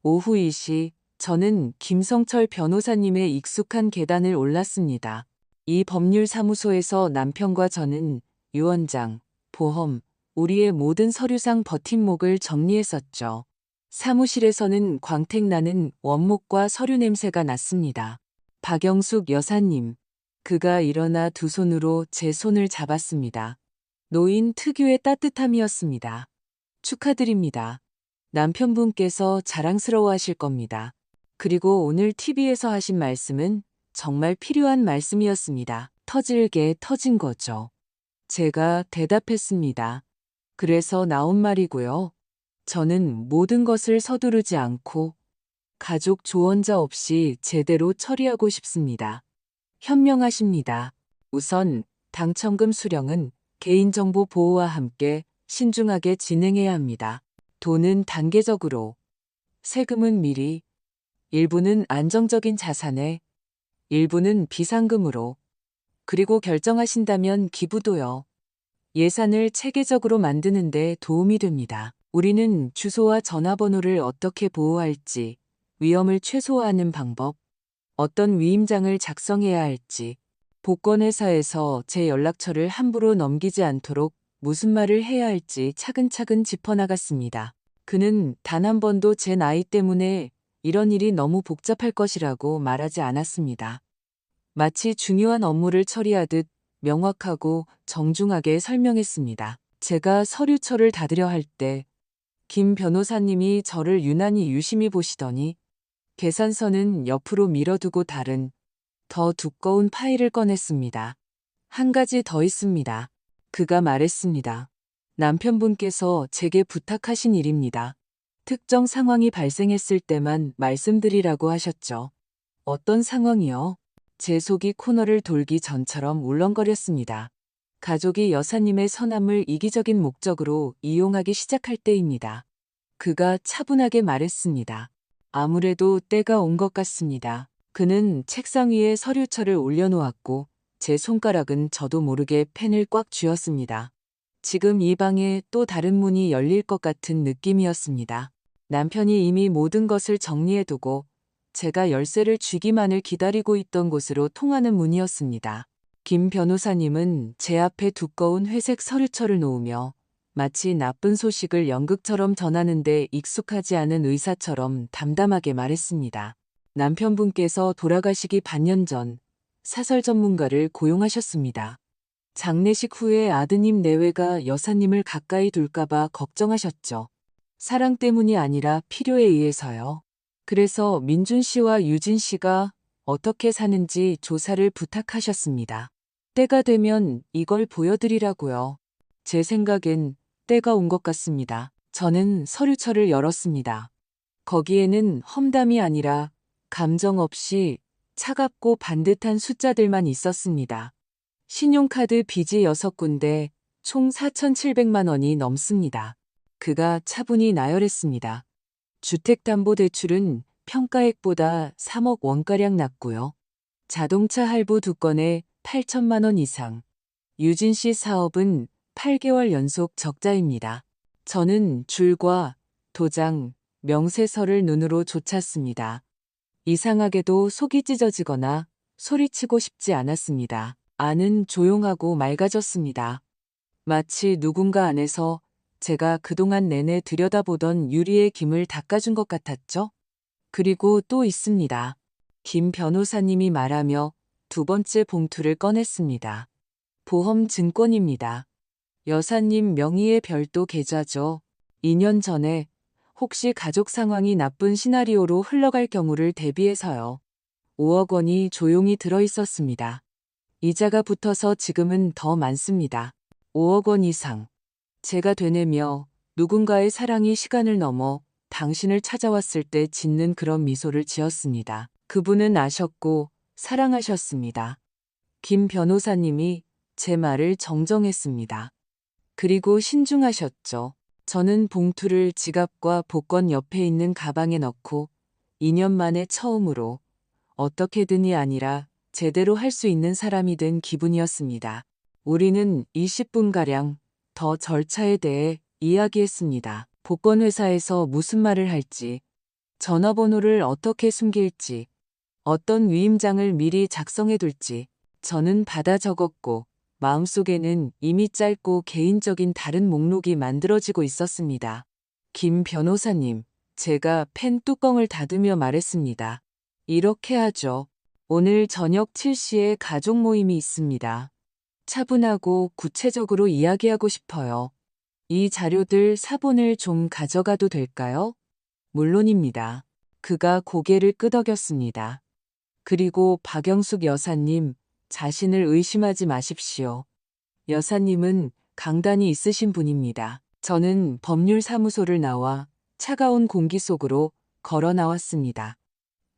오후 2시 저는 김성철 변호사님의 익숙한 계단을 올랐습니다. 이 법률사무소에서 남편과 저는 유언장, 보험, 우리의 모든 서류상 버팀목을 정리했었죠. 사무실에서는 광택나는 원목과 서류 냄새가 났습니다. 박영숙 여사님, 그가 일어나 두 손으로 제 손을 잡았습니다. 노인 특유의 따뜻함이었습니다. 축하드립니다. 남편분께서 자랑스러워하실 겁니다. 그리고 오늘 TV에서 하신 말씀은 정말 필요한 말씀이었습니다. 터질게 터진 거죠. 제가 대답했습니다. 그래서 나온 말이고요. 저는 모든 것을 서두르지 않고 가족 조언자 없이 제대로 처리하고 싶습니다. 현명하십니다. 우선 당첨금 수령은 개인정보 보호와 함께 신중하게 진행해야 합니다. 돈은 단계적으로, 세금은 미리, 일부는 안정적인 자산에, 일부는 비상금으로, 그리고 결정하신다면 기부도요. 예산을 체계적으로 만드는 데 도움이 됩니다. 우리는 주소와 전화번호를 어떻게 보호할지, 위험을 최소화하는 방법, 어떤 위임장을 작성해야 할지, 복권회사에서 제 연락처를 함부로 넘기지 않도록 무슨 말을 해야 할지 차근차근 짚어나갔습니다. 그는 단 한 번도 제 나이 때문에 이런 일이 너무 복잡할 것이라고 말하지 않았습니다. 마치 중요한 업무를 처리하듯 명확하고 정중하게 설명했습니다. 제가 서류처를 닫으려 할 때 김 변호사님이 저를 유난히 유심히 보시더니 계산서는 옆으로 밀어두고 다른 더 두꺼운 파일을 꺼냈습니다. 한 가지 더 있습니다. 그가 말했습니다. 남편분께서 제게 부탁하신 일입니다. 특정 상황이 발생했을 때만 말씀드리라고 하셨죠. 어떤 상황이요? 제 속이 코너를 돌기 전처럼 울렁거렸습니다. 가족이 여사님의 선함을 이기적인 목적으로 이용하기 시작할 때입니다. 그가 차분하게 말했습니다. 아무래도 때가 온 것 같습니다. 그는 책상 위에 서류철을 올려놓았고 제 손가락은 저도 모르게 펜을 꽉 쥐었습니다. 지금 이 방에 또 다른 문이 열릴 것 같은 느낌이었습니다. 남편이 이미 모든 것을 정리해두고 제가 열쇠를 쥐기만을 기다리고 있던 곳으로 통하는 문이었습니다. 김 변호사님은 제 앞에 두꺼운 회색 서류철을 놓으며 마치 나쁜 소식을 연극처럼 전하는데 익숙하지 않은 의사처럼 담담하게 말했습니다. 남편분께서 돌아가시기 반년 전 사설 전문가를 고용하셨습니다. 장례식 후에 아드님 내외가 여사님을 가까이 둘까봐 걱정하셨죠. 사랑 때문이 아니라 필요에 의해서요. 그래서 민준 씨와 유진 씨가 어떻게 사는지 조사를 부탁하셨습니다. 때가 되면 이걸 보여드리라고요. 제 생각엔 때가 온 것 같습니다. 저는 서류철을 열었습니다. 거기에는 험담이 아니라 감정 없이 차갑고 반듯한 숫자들만 있었습니다. 신용카드 빚이 6군데 총 4,700만 원이 넘습니다. 그가 차분히 나열했습니다. 주택담보대출은 평가액보다 3억 원가량 났고요. 자동차 할부 2건에 8천만 원 이상. 유진 씨 사업은 8개월 연속 적자입니다. 저는 줄과 도장, 명세서를 눈으로 좇았습니다. 이상하게도 속이 찢어지거나 소리치고 싶지 않았습니다. 안은 조용하고 맑아졌습니다. 마치 누군가 안에서 제가 그동안 내내 들여다보던 유리의 김을 닦아준 것 같았죠? 그리고 또 있습니다. 김 변호사님이 말하며 두 번째 봉투를 꺼냈습니다. 보험 증권입니다. 여사님 명의의 별도 계좌죠. 2년 전에 혹시 가족 상황이 나쁜 시나리오로 흘러갈 경우를 대비해서요. 5억 원이 조용히 들어 있었습니다. 이자가 붙어서 지금은 더 많습니다. 5억 원 이상. 제가 되뇌며 누군가의 사랑이 시간을 넘어 당신을 찾아왔을 때 짓는 그런 미소를 지었습니다. 그분은 아셨고 사랑하셨습니다. 김 변호사님이 제 말을 정정했습니다. 그리고 신중하셨죠. 저는 봉투를 지갑과 복권 옆에 있는 가방에 넣고 2년 만에 처음으로 어떻게든이 아니라 제대로 할 수 있는 사람이 된 기분이었습니다. 우리는 20분가량 더 절차에 대해 이야기했습니다. 복권회사에서 무슨 말을 할지, 전화번호를 어떻게 숨길지, 어떤 위임장을 미리 작성해둘지 저는 받아 적었고 마음속에는 이미 짧고 개인적인 다른 목록이 만들어지고 있었습니다. 김 변호사님, 제가 펜 뚜껑을 닫으며 말했습니다. 이렇게 하죠. 오늘 저녁 7시에 가족 모임이 있습니다. 차분하고 구체적으로 이야기하고 싶어요. 이 자료들 사본을 좀 가져가도 될까요? 물론입니다. 그가 고개를 끄덕였습니다. 그리고 박영숙 여사님, 자신을 의심하지 마십시오. 여사님은 강단이 있으신 분입니다. 저는 법률사무소를 나와 차가운 공기 속으로 걸어 나왔습니다.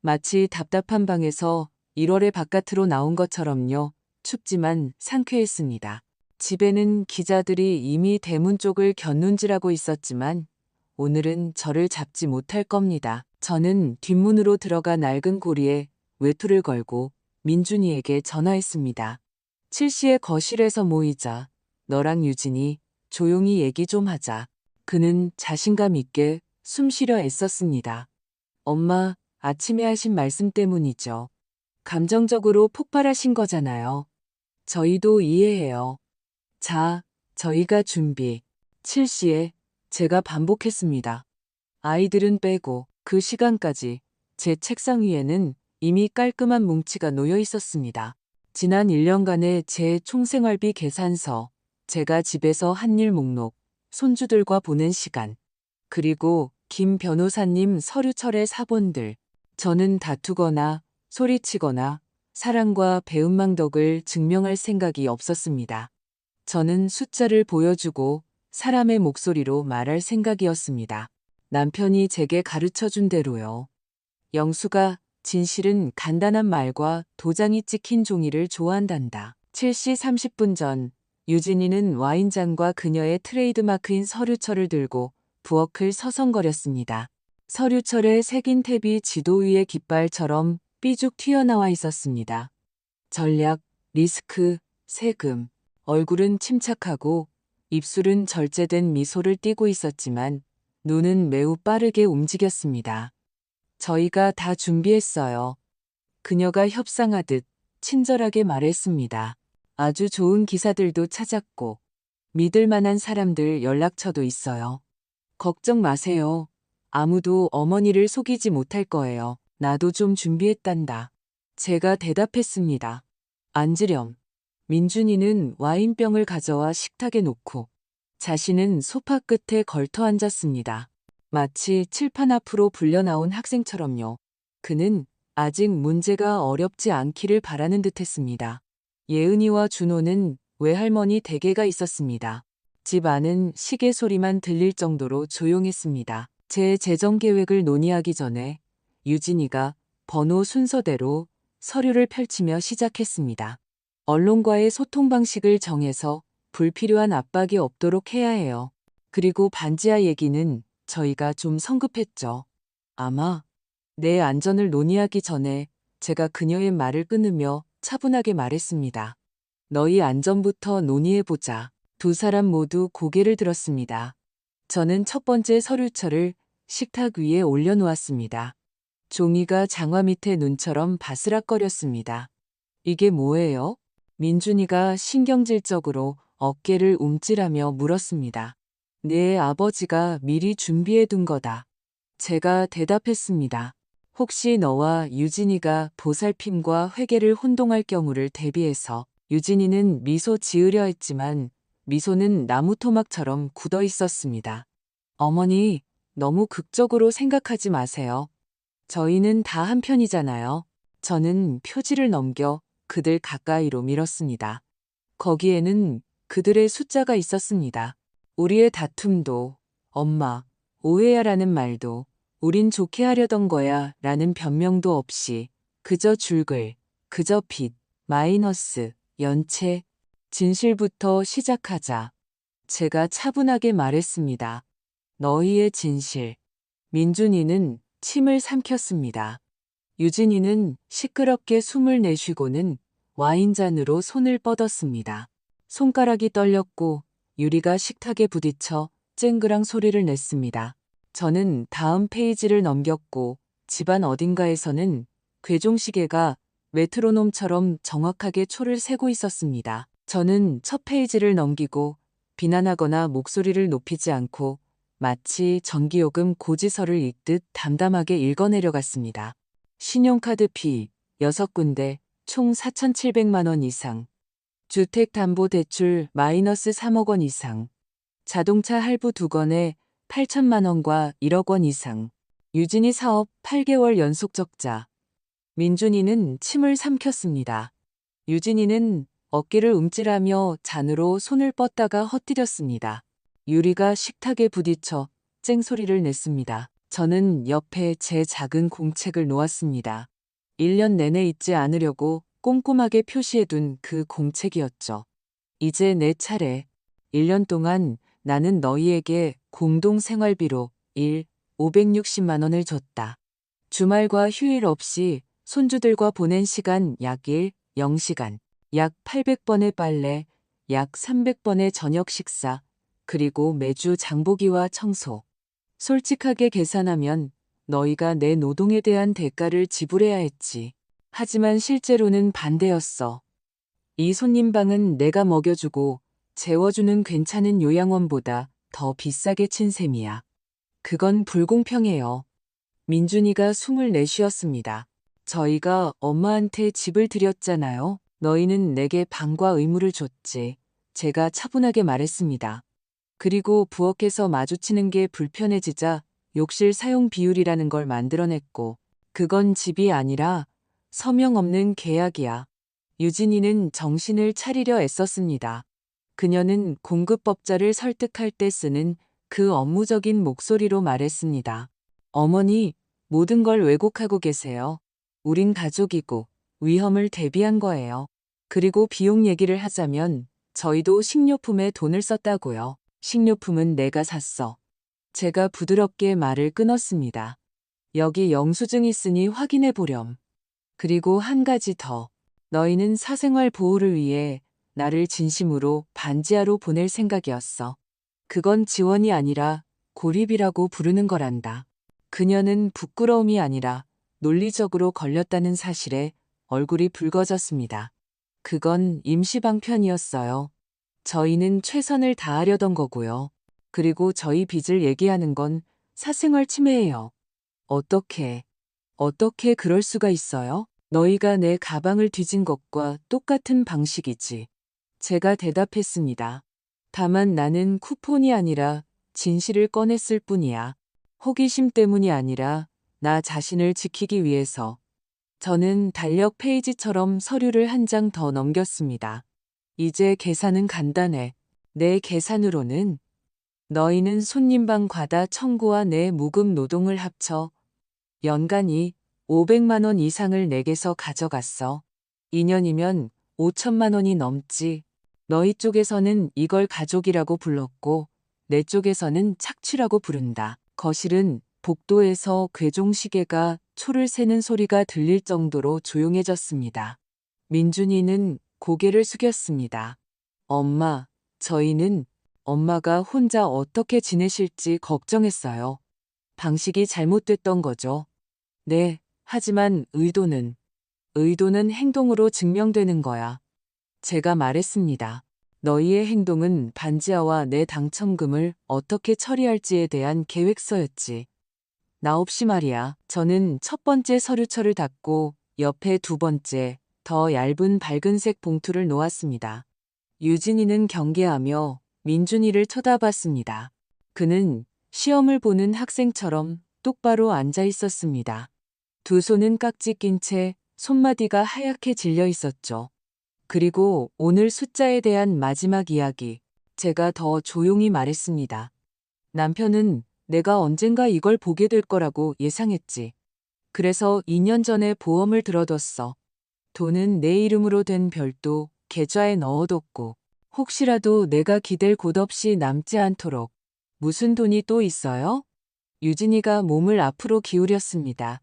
마치 답답한 방에서 1월에 바깥으로 나온 것처럼요. 춥지만 상쾌했습니다. 집에는 기자들이 이미 대문 쪽을 곁눈질하고 있었지만 오늘은 저를 잡지 못할 겁니다. 저는 뒷문으로 들어가 낡은 고리에 외투를 걸고 민준이에게 전화했습니다. 7시에 거실에서 모이자. 너랑 유진이 조용히 얘기 좀 하자. 그는 자신감 있게 숨 쉬려 애썼습니다. 엄마, 아침에 하신 말씀 때문이죠. 감정적으로 폭발하신 거잖아요. 저희도 이해해요. 자, 저희가 준비. 7시에 제가 반복했습니다. 아이들은 빼고 그 시간까지 제 책상 위에는 이미 깔끔한 뭉치가 놓여 있었습니다. 지난 1년간의 제 총생활비 계산서, 제가 집에서 한 일 목록, 손주들과 보낸 시간, 그리고 김 변호사님 서류철의 사본들. 저는 다투거나 소리치거나 사랑과 배은망덕을 증명할 생각이 없었습니다. 저는 숫자를 보여주고 사람의 목소리로 말할 생각이었습니다. 남편이 제게 가르쳐준 대로요. 영수가 진실은 간단한 말과 도장이 찍힌 종이를 좋아한단다. 7시 30분 전 유진이는 와인잔과 그녀의 트레이드마크인 서류철을 들고 부엌을 서성거렸습니다. 서류철에 새긴 탭이 지도 위의 깃발처럼 삐죽 튀어나와 있었습니다. 전략, 리스크, 세금. 얼굴은 침착하고 입술은 절제된 미소를 띠고 있었지만 눈은 매우 빠르게 움직였습니다. 저희가 다 준비했어요. 그녀가 협상하듯 친절하게 말했습니다. 아주 좋은 기사들도 찾았고 믿을 만한 사람들 연락처도 있어요. 걱정 마세요. 아무도 어머니를 속이지 못할 거예요. 나도 좀 준비했단다. 제가 대답했습니다. 앉으렴. 민준이는 와인병을 가져와 식탁에 놓고 자신은 소파 끝에 걸터 앉았습니다. 마치 칠판 앞으로 불려나온 학생처럼요. 그는 아직 문제가 어렵지 않기를 바라는 듯했습니다. 예은이와 준호는 외할머니 댁에가 있었습니다. 집 안은 시계 소리만 들릴 정도로 조용했습니다. 제 재정 계획을 논의하기 전에 유진이가 번호 순서대로 서류를 펼치며 시작했습니다. 언론과의 소통 방식을 정해서 불필요한 압박이 없도록 해야 해요. 그리고 반지하 얘기는 저희가 좀 성급했죠. 아마 내 안전을 논의하기 전에 제가 그녀의 말을 끊으며 차분하게 말했습니다. 너희 안전부터 논의해보자. 두 사람 모두 고개를 들었습니다. 저는 첫 번째 서류철을 식탁 위에 올려놓았습니다. 종이가 장화 밑에 눈처럼 바스락거렸습니다. 이게 뭐예요? 민준이가 신경질적으로 어깨를 움찔하며 물었습니다. 내 아버지가 미리 준비해둔 거다. 제가 대답했습니다. 혹시 너와 유진이가 보살핌과 회개를 혼동할 경우를 대비해서. 유진이는 미소 지으려 했지만 미소는 나무 토막처럼 굳어 있었습니다. 어머니, 너무 극적으로 생각하지 마세요. 저희는 다 한편이잖아요. 저는 표지를 넘겨 그들 가까이로 밀었습니다. 거기에는 그들의 숫자가 있었습니다. 우리의 다툼도, 엄마, 오해야라는 말도, 우린 좋게 하려던 거야 라는 변명도 없이 그저 줄글, 그저 빚, 마이너스, 연체, 진실부터 시작하자. 제가 차분하게 말했습니다. 너희의 진실. 민준이는 침을 삼켰습니다. 유진이는 시끄럽게 숨을 내쉬고는 와인잔으로 손을 뻗었습니다. 손가락이 떨렸고 유리가 식탁에 부딪혀 쨍그랑 소리를 냈습니다. 저는 다음 페이지를 넘겼고 집안 어딘가에서는 괴종시계가 메트로놈처럼 정확하게 초를 세고 있었습니다. 저는 첫 페이지를 넘기고 비난하거나 목소리를 높이지 않고 마치 전기요금 고지서를 읽듯 담담하게 읽어내려갔습니다. 신용카드 비 6군데 총 4,700만 원 이상. 주택담보대출 마이너스 3억 원 이상. 자동차 할부 2건에 8천만 원과 1억 원 이상. 유진이 사업 8개월 연속 적자. 민준이는 침을 삼켰습니다. 유진이는 어깨를 움찔하며 잔으로 손을 뻗다가 헛디뎠습니다. 유리가 식탁에 부딪혀 쨍소리를 냈습니다. 저는 옆에 제 작은 공책을 놓았습니다. 1년 내내 잊지 않으려고 꼼꼼하게 표시해둔 그 공책이었죠. 이제 내 차례. 1년 동안 나는 너희에게 공동생활비로 560만 원을 줬다. 주말과 휴일 없이 손주들과 보낸 시간 약 0시간, 약 800번의 빨래, 약 300번의 저녁 식사, 그리고 매주 장보기와 청소. 솔직하게 계산하면 너희가 내 노동에 대한 대가를 지불해야 했지. 하지만 실제로는 반대였어. 이 손님방은 내가 먹여주고 재워주는 괜찮은 요양원보다 더 비싸게 친 셈이야. 그건 불공평해요. 민준이가 숨을 내쉬었습니다. 저희가 엄마한테 집을 드렸잖아요. 너희는 내게 방과 의무를 줬지. 제가 차분하게 말했습니다. 그리고 부엌에서 마주치는 게 불편해지자 욕실 사용 비율이라는 걸 만들어냈고, 그건 집이 아니라 서명 없는 계약이야. 유진이는 정신을 차리려 애썼습니다. 그녀는 공급법자를 설득할 때 쓰는 그 업무적인 목소리로 말했습니다. 어머니, 모든 걸 왜곡하고 계세요. 우린 가족이고 위험을 대비한 거예요. 그리고 비용 얘기를 하자면 저희도 식료품에 돈을 썼다고요. 식료품은 내가 샀어. 제가 부드럽게 말을 끊었습니다. 여기 영수증 있으니 확인해 보렴. 그리고 한 가지 더. 너희는 사생활 보호를 위해 나를 진심으로 반지하로 보낼 생각이었어. 그건 지원이 아니라 고립이라고 부르는 거란다. 그녀는 부끄러움이 아니라 논리적으로 걸렸다는 사실에 얼굴이 붉어졌습니다. 그건 임시방편이었어요. 저희는 최선을 다하려던 거고요. 그리고 저희 빚을 얘기하는 건 사생활 침해예요. 어떻게 그럴 수가 있어요? 너희가 내 가방을 뒤진 것과 똑같은 방식이지. 제가 대답했습니다. 다만 나는 쿠폰이 아니라 진실을 꺼냈을 뿐이야. 호기심 때문이 아니라 나 자신을 지키기 위해서. 저는 달력 페이지처럼 서류를 한 장 더 넘겼습니다. 이제 계산은 간단해. 내 계산으로는 너희는 손님방 과다 청구와 내 무급 노동을 합쳐 연간이 500만 원 이상을 내게서 가져갔어. 2년이면 5천만 원이 넘지. 너희 쪽에서는 이걸 가족이라고 불렀고 내 쪽에서는 착취라고 부른다. 거실은 복도에서 괴종시계가 초를 세는 소리가 들릴 정도로 조용해졌습니다. 민준이는 고개를 숙였습니다. 엄마, 저희는 엄마가 혼자 어떻게 지내실지 걱정했어요. 방식이 잘못됐던 거죠. 네, 하지만 의도는 행동으로 증명되는 거야. 제가 말했습니다. 너희의 행동은 반지하와 내 당첨금을 어떻게 처리할지에 대한 계획서였지. 나 없이 말이야. 저는 첫 번째 서류철을 닫고 옆에 두 번째, 더 얇은 밝은색 봉투를 놓았습니다. 유진이는 경계하며 민준이를 쳐다봤습니다. 그는 시험을 보는 학생처럼 똑바로 앉아 있었습니다. 두 손은 깍지 낀 채 손마디가 하얗게 질려 있었죠. 그리고 오늘 숫자에 대한 마지막 이야기, 제가 더 조용히 말했습니다. 남편은 내가 언젠가 이걸 보게 될 거라고 예상했지. 그래서 2년 전에 보험을 들어뒀어. 돈은 내 이름으로 된 별도 계좌에 넣어뒀고, 혹시라도 내가 기댈 곳 없이 남지 않도록. 무슨 돈이 또 있어요? 유진이가 몸을 앞으로 기울였습니다.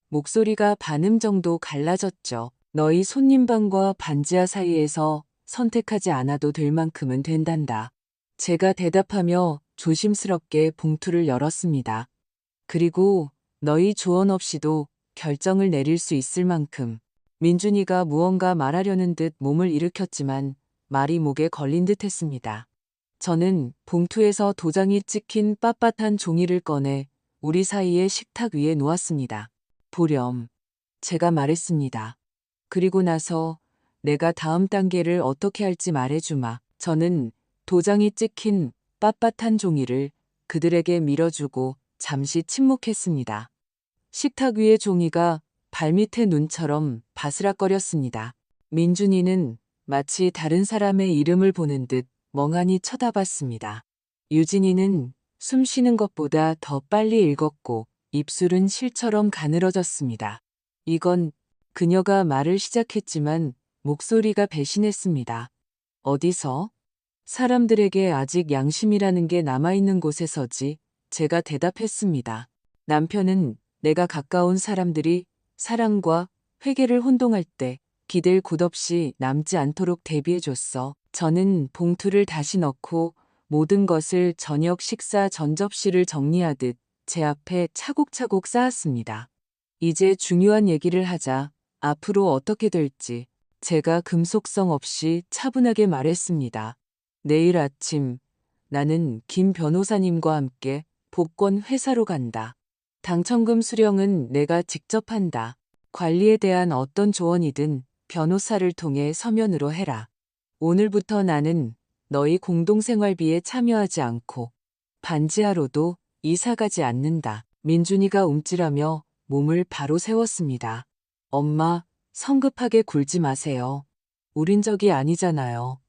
목소리가 반음 정도 갈라졌죠. 너희 손님방과 반지하 사이에서 선택하지 않아도 될 만큼은 된단다. 제가 대답하며 조심스럽게 봉투를 열었습니다. 그리고 너희 조언 없이도 결정을 내릴 수 있을 만큼. 민준이가 무언가 말하려는 듯 몸을 일으켰지만 말이 목에 걸린 듯 했습니다. 저는 봉투에서 도장이 찍힌 빳빳한 종이를 꺼내 우리 사이의 식탁 위에 놓았습니다. 보렴. 제가 말했습니다. 그리고 나서 내가 다음 단계를 어떻게 할지 말해주마. 저는 도장이 찍힌 빳빳한 종이를 그들에게 밀어주고 잠시 침묵했습니다. 식탁 위의 종이가 발밑의 눈처럼 바스락거렸습니다. 민준이는 마치 다른 사람의 이름을 보는 듯 멍하니 쳐다봤습니다. 유진이는 숨 쉬는 것보다 더 빨리 읽었고 입술은 실처럼 가늘어졌습니다. 이건 그녀가 말을 시작했지만 목소리가 배신했습니다. 어디서? 사람들에게 아직 양심이라는 게 남아있는 곳에서지. 제가 대답했습니다. 남편은 내가 가까운 사람들이 사랑과 회개를 혼동할 때 기댈 곳 없이 남지 않도록 대비해줬어. 저는 봉투를 다시 넣고 모든 것을 저녁 식사 전 접시를 정리하듯 제 앞에 차곡차곡 쌓았습니다. 이제 중요한 얘기를 하자. 앞으로 어떻게 될지. 제가 금속성 없이 차분하게 말했습니다. 내일 아침 나는 김 변호사님과 함께 복권 회사로 간다. 당첨금 수령은 내가 직접 한다. 관리에 대한 어떤 조언이든 변호사를 통해 서면으로 해라. 오늘부터 나는 너희 공동생활비에 참여하지 않고 반지하로도 이사 가지 않는다. 민준이가 움찔하며 몸을 바로 세웠습니다. 엄마, 성급하게 굴지 마세요. 우린 적이 아니잖아요.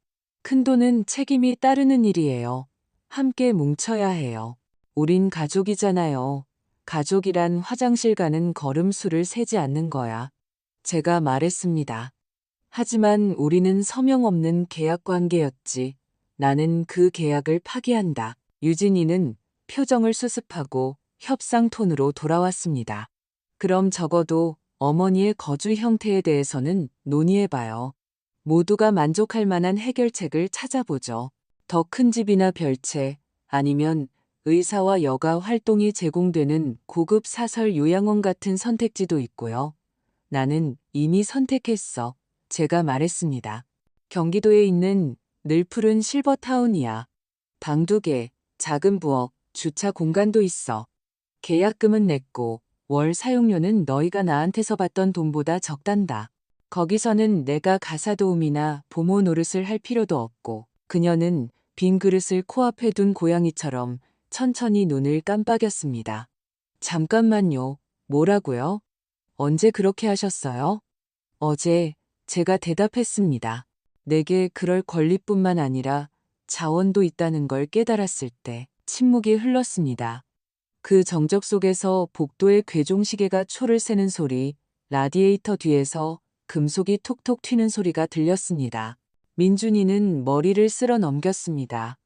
큰돈은 책임이 따르는 일이에요. 함께 뭉쳐야 해요. 우린 가족이잖아요. 가족이란 화장실 가는 걸음수를 세지 않는 거야. 제가 말했습니다. 하지만 우리는 서명 없는 계약 관계였지. 나는 그 계약을 파기한다. 유진이는 표정을 수습하고 협상 톤으로 돌아왔습니다. 그럼 적어도 어머니의 거주 형태에 대해서는 논의해봐요. 모두가 만족할 만한 해결책을 찾아보죠. 더 큰 집이나 별채, 아니면 의사와 여가 활동이 제공되는 고급 사설 요양원 같은 선택지도 있고요. 나는 이미 선택했어. 제가 말했습니다. 경기도에 있는 늘 푸른 실버타운이야. 방 2개, 작은 부엌, 주차 공간도 있어. 계약금은 냈고 월 사용료는 너희가 나한테서 받던 돈보다 적단다. 거기서는 내가 가사 도우미나 보모 노릇을 할 필요도 없고 그녀는 빈 그릇을 코앞에 둔 고양이처럼 천천히 눈을 깜빡였습니다. 잠깐만요. 뭐라고요? 언제 그렇게 하셨어요? 어제 제가 대답했습니다. 내게 그럴 권리뿐만 아니라 자원도 있다는 걸 깨달았을 때 침묵이 흘렀습니다. 그 정적 속에서 복도의 괴종시계가 초를 세는 소리, 라디에이터 뒤에서 금속이 톡톡 튀는 소리가 들렸습니다. 민준이는 머리를 쓸어 넘겼습니다.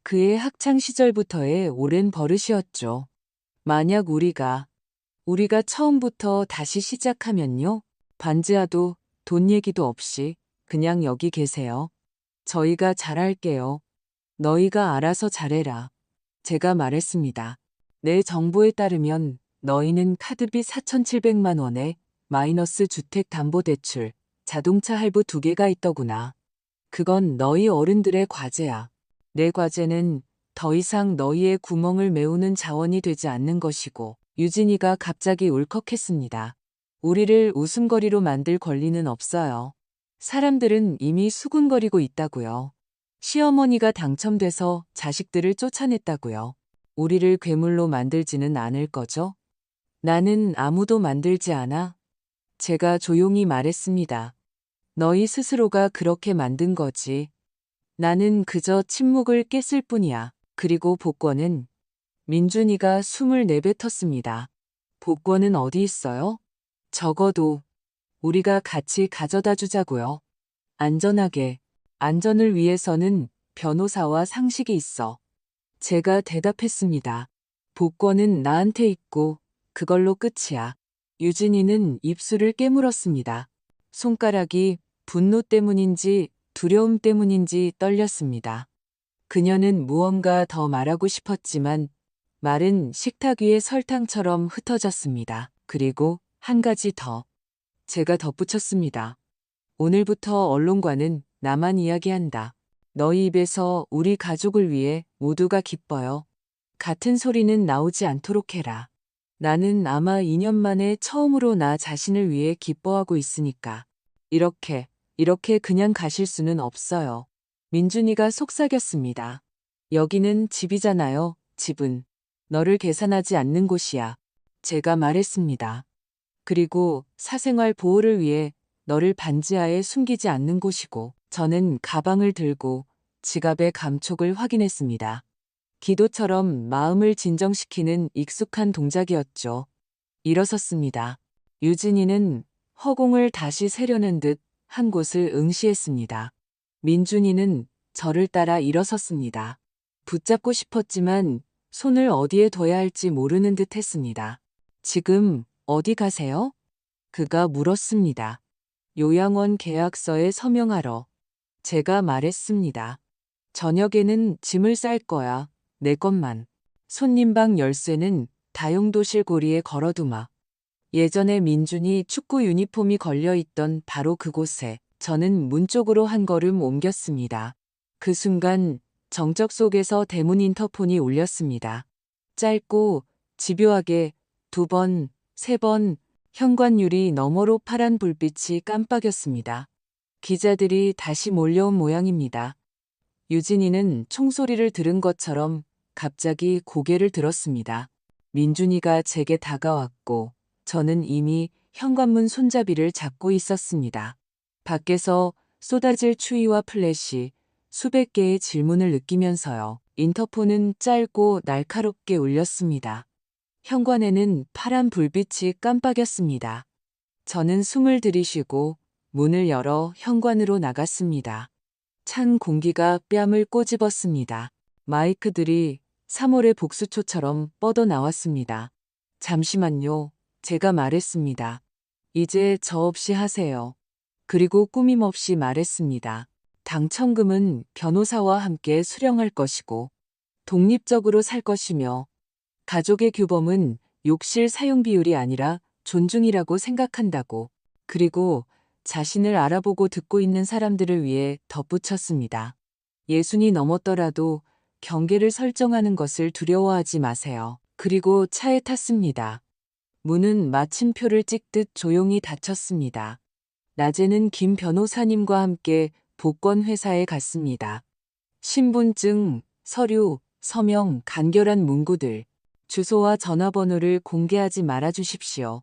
그의 학창 시절부터의 오랜 버릇이었죠. 만약 우리가 처음부터 다시 시작하면요? 반지하도 돈 얘기도 없이 그냥 여기 계세요. 저희가 잘할게요. 너희가 알아서 잘해라. 제가 말했습니다. 내 정보에 따르면 너희는 카드비 4,700만 원에 마이너스 주택담보대출, 자동차 할부 2개가 있더구나. 그건 너희 어른들의 과제야. 내 과제는 더 이상 너희의 구멍을 메우는 자원이 되지 않는 것이고 유진이가 갑자기 울컥했습니다. 우리를 웃음거리로 만들 권리는 없어요. 사람들은 이미 수군거리고 있다고요. 시어머니가 당첨돼서 자식들을 쫓아냈다고요. 우리를 괴물로 만들지는 않을 거죠? 나는 아무도 만들지 않아. 제가 조용히 말했습니다. 너희 스스로가 그렇게 만든 거지. 나는 그저 침묵을 깼을 뿐이야. 그리고 복권은 민준이가 숨을 내뱉었습니다. 복권은 어디 있어요? 적어도 우리가 같이 가져다 주자고요. 안전하게. 안전을 위해서는 변호사와 상식이 있어. 제가 대답했습니다. 복권은 나한테 있고 그걸로 끝이야. 유진이는 입술을 깨물었습니다. 손가락이 분노 때문인지 두려움 때문인지 떨렸습니다. 그녀는 무언가 더 말하고 싶었지만 말은 식탁 위의 설탕처럼 흩어졌습니다. 그리고 한 가지 더. 제가 덧붙였습니다. 오늘부터 언론과는 나만 이야기한다. 너희 입에서 우리 가족을 위해 모두가 기뻐요. 같은 소리는 나오지 않도록 해라. 나는 아마 2년 만에 처음으로 나 자신을 위해 기뻐하고 있으니까. 이렇게 이렇게 그냥 가실 수는 없어요. 민준이가 속삭였습니다. 여기는 집이잖아요, 집은. 너를 계산하지 않는 곳이야. 제가 말했습니다. 그리고 사생활 보호를 위해 너를 반지하에 숨기지 않는 곳이고, 저는 가방을 들고 지갑의 감촉을 확인했습니다. 기도처럼 마음을 진정시키는 익숙한 동작이었죠. 일어섰습니다. 유진이는 허공을 다시 세려는 듯 한 곳을 응시했습니다. 민준이는 저를 따라 일어섰습니다. 붙잡고 싶었지만 손을 어디에 둬야 할지 모르는 듯 했습니다. 지금 어디 가세요? 그가 물었습니다. 요양원 계약서에 서명하러. 제가 말했습니다. 저녁에는 짐을 쌀 거야. 내 것만. 손님방 열쇠는 다용도실 고리에 걸어두마. 예전에 민준이 축구 유니폼이 걸려있던 바로 그곳에 저는 문 쪽으로 한 걸음 옮겼습니다. 그 순간 정적 속에서 대문 인터폰이 울렸습니다. 짧고 집요하게 2번, 3번 현관유리 너머로 파란 불빛이 깜빡였습니다. 기자들이 다시 몰려온 모양입니다. 유진이는 총소리를 들은 것처럼 갑자기 고개를 들었습니다. 민준이가 제게 다가왔고 저는 이미 현관문 손잡이를 잡고 있었습니다. 밖에서 쏟아질 추위와 플래시, 수백 개의 질문을 느끼면서요. 인터폰은 짧고 날카롭게 울렸습니다. 현관에는 파란 불빛이 깜빡였습니다. 저는 숨을 들이쉬고 문을 열어 현관으로 나갔습니다. 찬 공기가 뺨을 꼬집었습니다. 마이크들이 3월의 복수초처럼 뻗어나왔습니다. 잠시만요. 제가 말했습니다. 이제 저 없이 하세요. 그리고 꾸밈없이 말했습니다. 당첨금은 변호사와 함께 수령할 것이고 독립적으로 살 것이며 가족의 규범은 욕실 사용 비율이 아니라 존중이라고 생각한다고. 그리고 자신을 알아보고 듣고 있는 사람들을 위해 덧붙였습니다. 예순이 넘었더라도 경계를 설정하는 것을 두려워하지 마세요. 그리고 차에 탔습니다. 문은 마침표를 찍듯 조용히 닫혔습니다. 낮에는 김 변호사님과 함께 복권 회사에 갔습니다. 신분증, 서류, 서명, 간결한 문구들, 주소와 전화번호를 공개하지 말아 주십시오.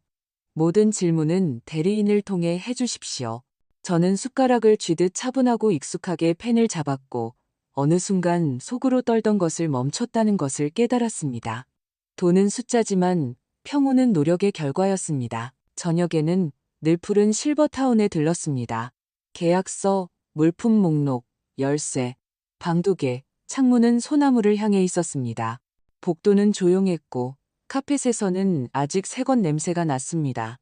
모든 질문은 대리인을 통해 해주십시오. 저는 숟가락을 쥐듯 차분하고 익숙하게 펜을 잡았고 어느 순간 속으로 떨던 것을 멈췄다는 것을 깨달았습니다. 돈은 숫자지만 평온은 노력의 결과였습니다. 저녁에는 늘푸른 실버타운에 들렀습니다. 계약서, 물품 목록, 열쇠, 방두개, 창문은 소나무를 향해 있었습니다. 복도는 조용했고 카펫에서는 아직 새것 냄새가 났습니다.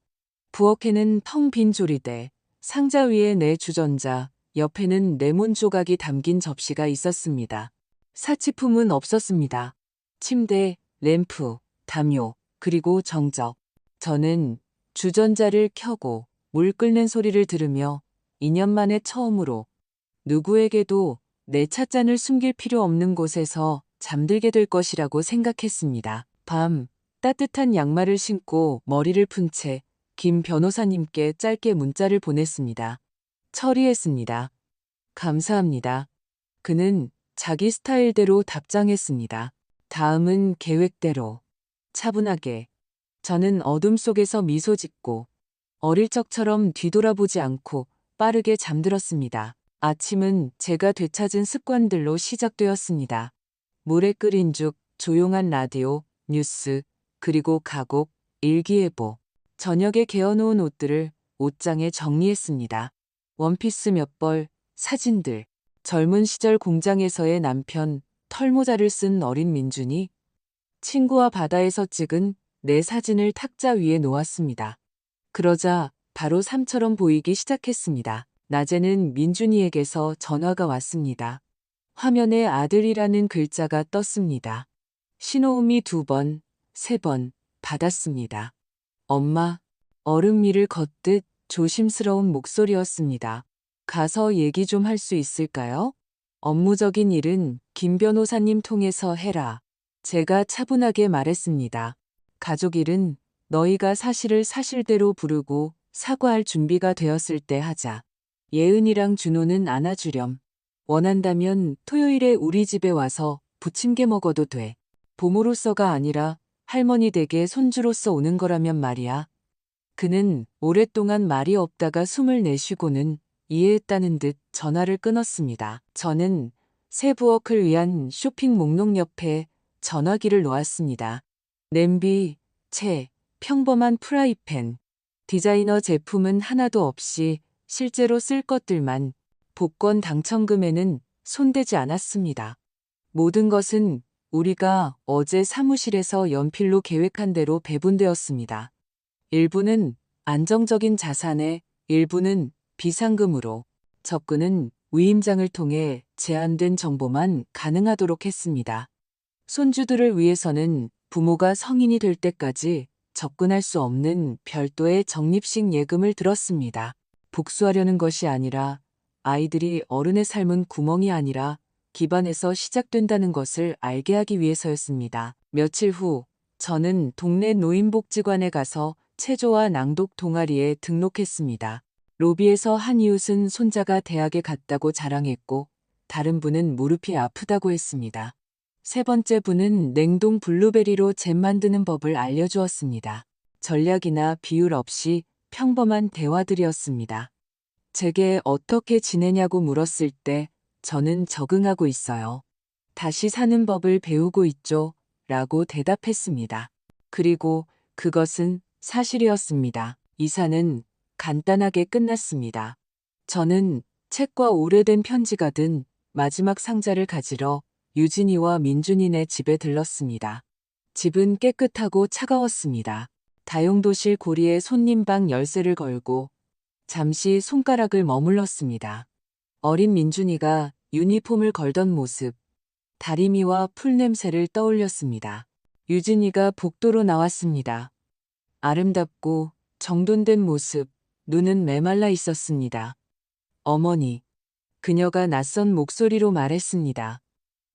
부엌에는 텅 빈 조리대, 상자 위에 내 주전자, 옆에는 레몬 조각이 담긴 접시가 있었습니다. 사치품은 없었습니다. 침대, 램프, 담요, 그리고 정적. 저는 주전자를 켜고 물 끓는 소리를 들으며 2년 만에 처음으로 누구에게도 내 찻잔을 숨길 필요 없는 곳에서 잠들게 될 것이라고 생각했습니다. 밤, 따뜻한 양말을 신고 머리를 푼 채 김 변호사님께 짧게 문자를 보냈습니다. 처리했습니다. 감사합니다. 그는 자기 스타일대로 답장했습니다. 다음은 계획대로. 차분하게. 저는 어둠 속에서 미소 짓고 어릴 적처럼 뒤돌아보지 않고 빠르게 잠들었습니다. 아침은 제가 되찾은 습관들로 시작되었습니다. 물에 끓인 죽, 조용한 라디오, 뉴스, 그리고 가곡, 일기예보. 저녁에 개어놓은 옷들을 옷장에 정리했습니다. 원피스 몇 벌, 사진들. 젊은 시절 공장에서의 남편, 털모자를 쓴 어린 민준이 친구와 바다에서 찍은 내 사진을 탁자 위에 놓았습니다. 그러자 바로 삶처럼 보이기 시작했습니다. 낮에는 민준이에게서 전화가 왔습니다. 화면에 아들이라는 글자가 떴습니다. 신호음이 2번, 3번 받았습니다. 엄마, 얼음 위를 걷듯 조심스러운 목소리였습니다. 가서 얘기 좀 할 수 있을까요? 업무적인 일은 김 변호사님 통해서 해라. 제가 차분하게 말했습니다. 가족 일은 너희가 사실을 사실대로 부르고 사과할 준비가 되었을 때 하자. 예은이랑 준호는 안아주렴. 원한다면 토요일에 우리 집에 와서 부침개 먹어도 돼. 부모로서가 아니라 할머니 댁에 손주로서 오는 거라면 말이야. 그는 오랫동안 말이 없다가 숨을 내쉬고는 이해했다는 듯 전화를 끊었습니다. 저는 세부엌을 위한 쇼핑 목록 옆에 전화기를 놓았습니다. 냄비, 채, 평범한 프라이팬, 디자이너 제품은 하나도 없이 실제로 쓸 것들만, 복권 당첨금에는 손대지 않았습니다. 모든 것은 우리가 어제 사무실에서 연필로 계획한 대로 배분되었습니다. 일부는 안정적인 자산에, 일부는 비상금으로, 접근은 위임장을 통해 제한된 정보만 가능하도록 했습니다. 손주들을 위해서는 부모가 성인이 될 때까지 접근할 수 없는 별도의 적립식 예금을 들었습니다. 복수하려는 것이 아니라 아이들이 어른의 삶은 구멍이 아니라 기반에서 시작된다는 것을 알게 하기 위해서였습니다. 며칠 후 저는 동네 노인복지관에 가서 체조와 낭독 동아리에 등록했습니다. 로비에서 한 이웃은 손자가 대학에 갔다고 자랑했고 다른 분은 무릎이 아프다고 했습니다. 세 번째 분은 냉동 블루베리로 잼 만드는 법을 알려주었습니다. 전략이나 비율 없이 평범한 대화들이었습니다. 제게 어떻게 지내냐고 물었을 때 저는 적응하고 있어요. 다시 사는 법을 배우고 있죠. 라고 대답했습니다. 그리고 그것은 사실이었습니다. 이사는 간단하게 끝났습니다. 저는 책과 오래된 편지가 든 마지막 상자를 가지러 유진이와 민준이네 집에 들렀습니다. 집은 깨끗하고 차가웠습니다. 다용도실 고리에 손님방 열쇠를 걸고 잠시 손가락을 머물렀습니다. 어린 민준이가 유니폼을 걸던 모습, 다리미와 풀냄새를 떠올렸습니다. 유진이가 복도로 나왔습니다. 아름답고 정돈된 모습, 눈은 메말라 있었습니다. 어머니, 그녀가 낯선 목소리로 말했습니다.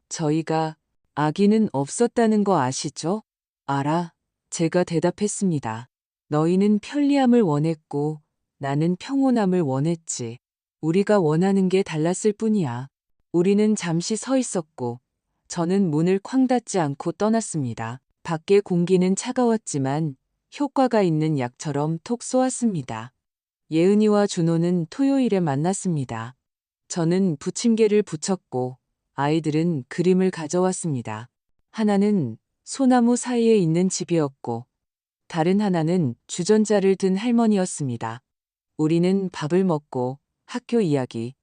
저희가 아기는 없었다는 거 아시죠? 알아. 제가 대답했습니다. 너희는 편리함을 원했고 나는 평온함을 원했지. 우리가 원하는 게 달랐을 뿐이야. 우리는 잠시 서 있었고 저는 문을 쾅 닫지 않고 떠났습니다. 밖의 공기는 차가웠지만 효과가 있는 약처럼 톡 쏘았습니다. 예은이와 준호는 토요일에 만났습니다. 저는 부침개를 부쳤고 아이들은 그림을 가져왔습니다. 하나는 소나무 사이에 있는 집이었고 다른 하나는 주전자를 든 할머니였습니다. 우리는 밥을 먹고 학교 이야기,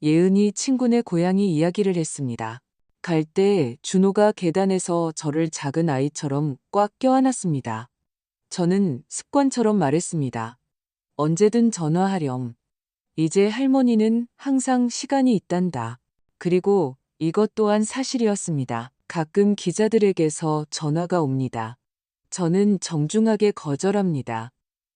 예은이 친구네 고양이 이야기를 했습니다. 갈 때 준호가 계단에서 저를 작은 아이처럼 꽉 껴안았습니다. 저는 습관처럼 말했습니다. 언제든 전화하렴. 이제 할머니는 항상 시간이 있단다. 그리고 이것 또한 사실이었습니다. 가끔 기자들에게서 전화가 옵니다. 저는 정중하게 거절합니다.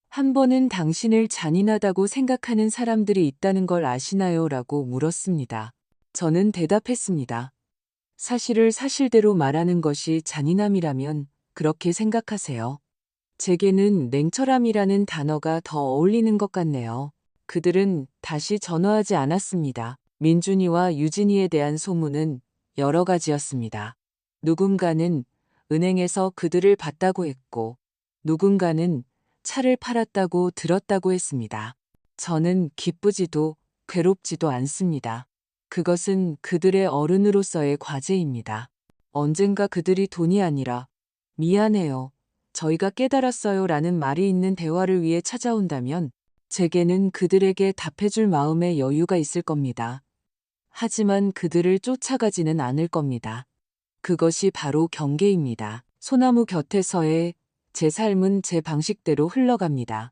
한 번은 당신을 잔인하다고 생각하는 사람들이 있다는 걸 아시나요? 라고 물었습니다. 저는 대답했습니다. 사실을 사실대로 말하는 것이 잔인함이라면 그렇게 생각하세요. 제게는 냉철함이라는 단어가 더 어울리는 것 같네요. 그들은 다시 전화하지 않았습니다. 민준이와 유진이에 대한 소문은 여러 가지였습니다. 누군가는 은행에서 그들을 봤다고 했고, 누군가는 차를 팔았다고 들었다고 했습니다. 저는 기쁘지도 괴롭지도 않습니다. 그것은 그들의 어른으로서의 과제입니다. 언젠가 그들이 돈이 아니라 미안해요. 저희가 깨달았어요 라는 말이 있는 대화를 위해 찾아온다면 제게는 그들에게 답해줄 마음의 여유가 있을 겁니다. 하지만 그들을 쫓아가지는 않을 겁니다. 그것이 바로 경계입니다. 소나무 곁에서의 제 삶은 제 방식대로 흘러갑니다.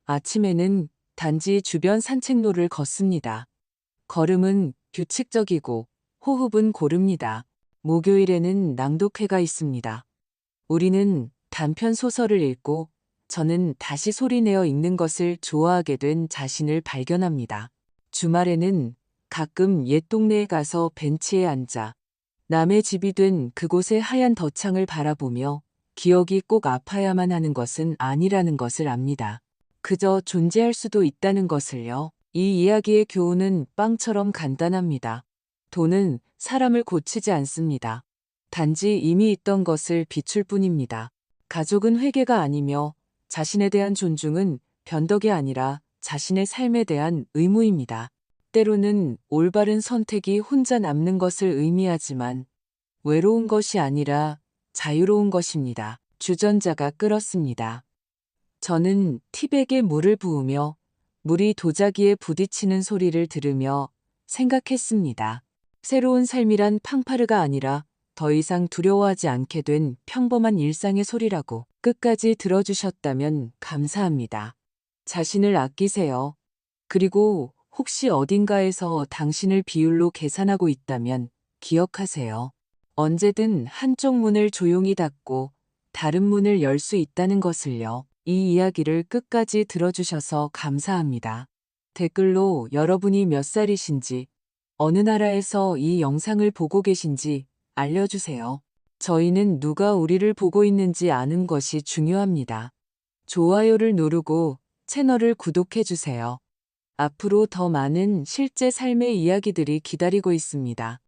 아침에는 단지 주변 산책로를 걷습니다. 걸음은 규칙적이고 호흡은 고릅니다. 목요일에는 낭독회가 있습니다. 우리는 단편 소설을 읽고 저는 다시 소리내어 읽는 것을 좋아하게 된 자신을 발견합니다. 주말에는 가끔 옛 동네에 가서 벤치에 앉아 남의 집이 된 그곳의 하얀 덧창을 바라보며 기억이 꼭 아파야만 하는 것은 아니라는 것을 압니다. 그저 존재할 수도 있다는 것을요. 이 이야기의 교훈은 빵처럼 간단합니다. 돈은 사람을 고치지 않습니다. 단지 이미 있던 것을 비출 뿐입니다. 가족은 회개가 아니며 자신에 대한 존중은 변덕이 아니라 자신의 삶에 대한 의무입니다. 때로는 올바른 선택이 혼자 남는 것을 의미하지만 외로운 것이 아니라 자유로운 것입니다. 주전자가 끓었습니다. 저는 티백에 물을 부으며 물이 도자기에 부딪히는 소리를 들으며 생각했습니다. 새로운 삶이란 팡파르가 아니라 더 이상 두려워하지 않게 된 평범한 일상의 소리라고. 끝까지 들어주셨다면 감사합니다. 자신을 아끼세요. 그리고 혹시 어딘가에서 당신을 비율로 계산하고 있다면 기억하세요. 언제든 한쪽 문을 조용히 닫고 다른 문을 열 수 있다는 것을요. 이 이야기를 끝까지 들어주셔서 감사합니다. 댓글로 여러분이 몇 살이신지, 어느 나라에서 이 영상을 보고 계신지 알려주세요. 저희는 누가 우리를 보고 있는지 아는 것이 중요합니다. 좋아요를 누르고 채널을 구독해주세요. 앞으로 더 많은 실제 삶의 이야기들이 기다리고 있습니다.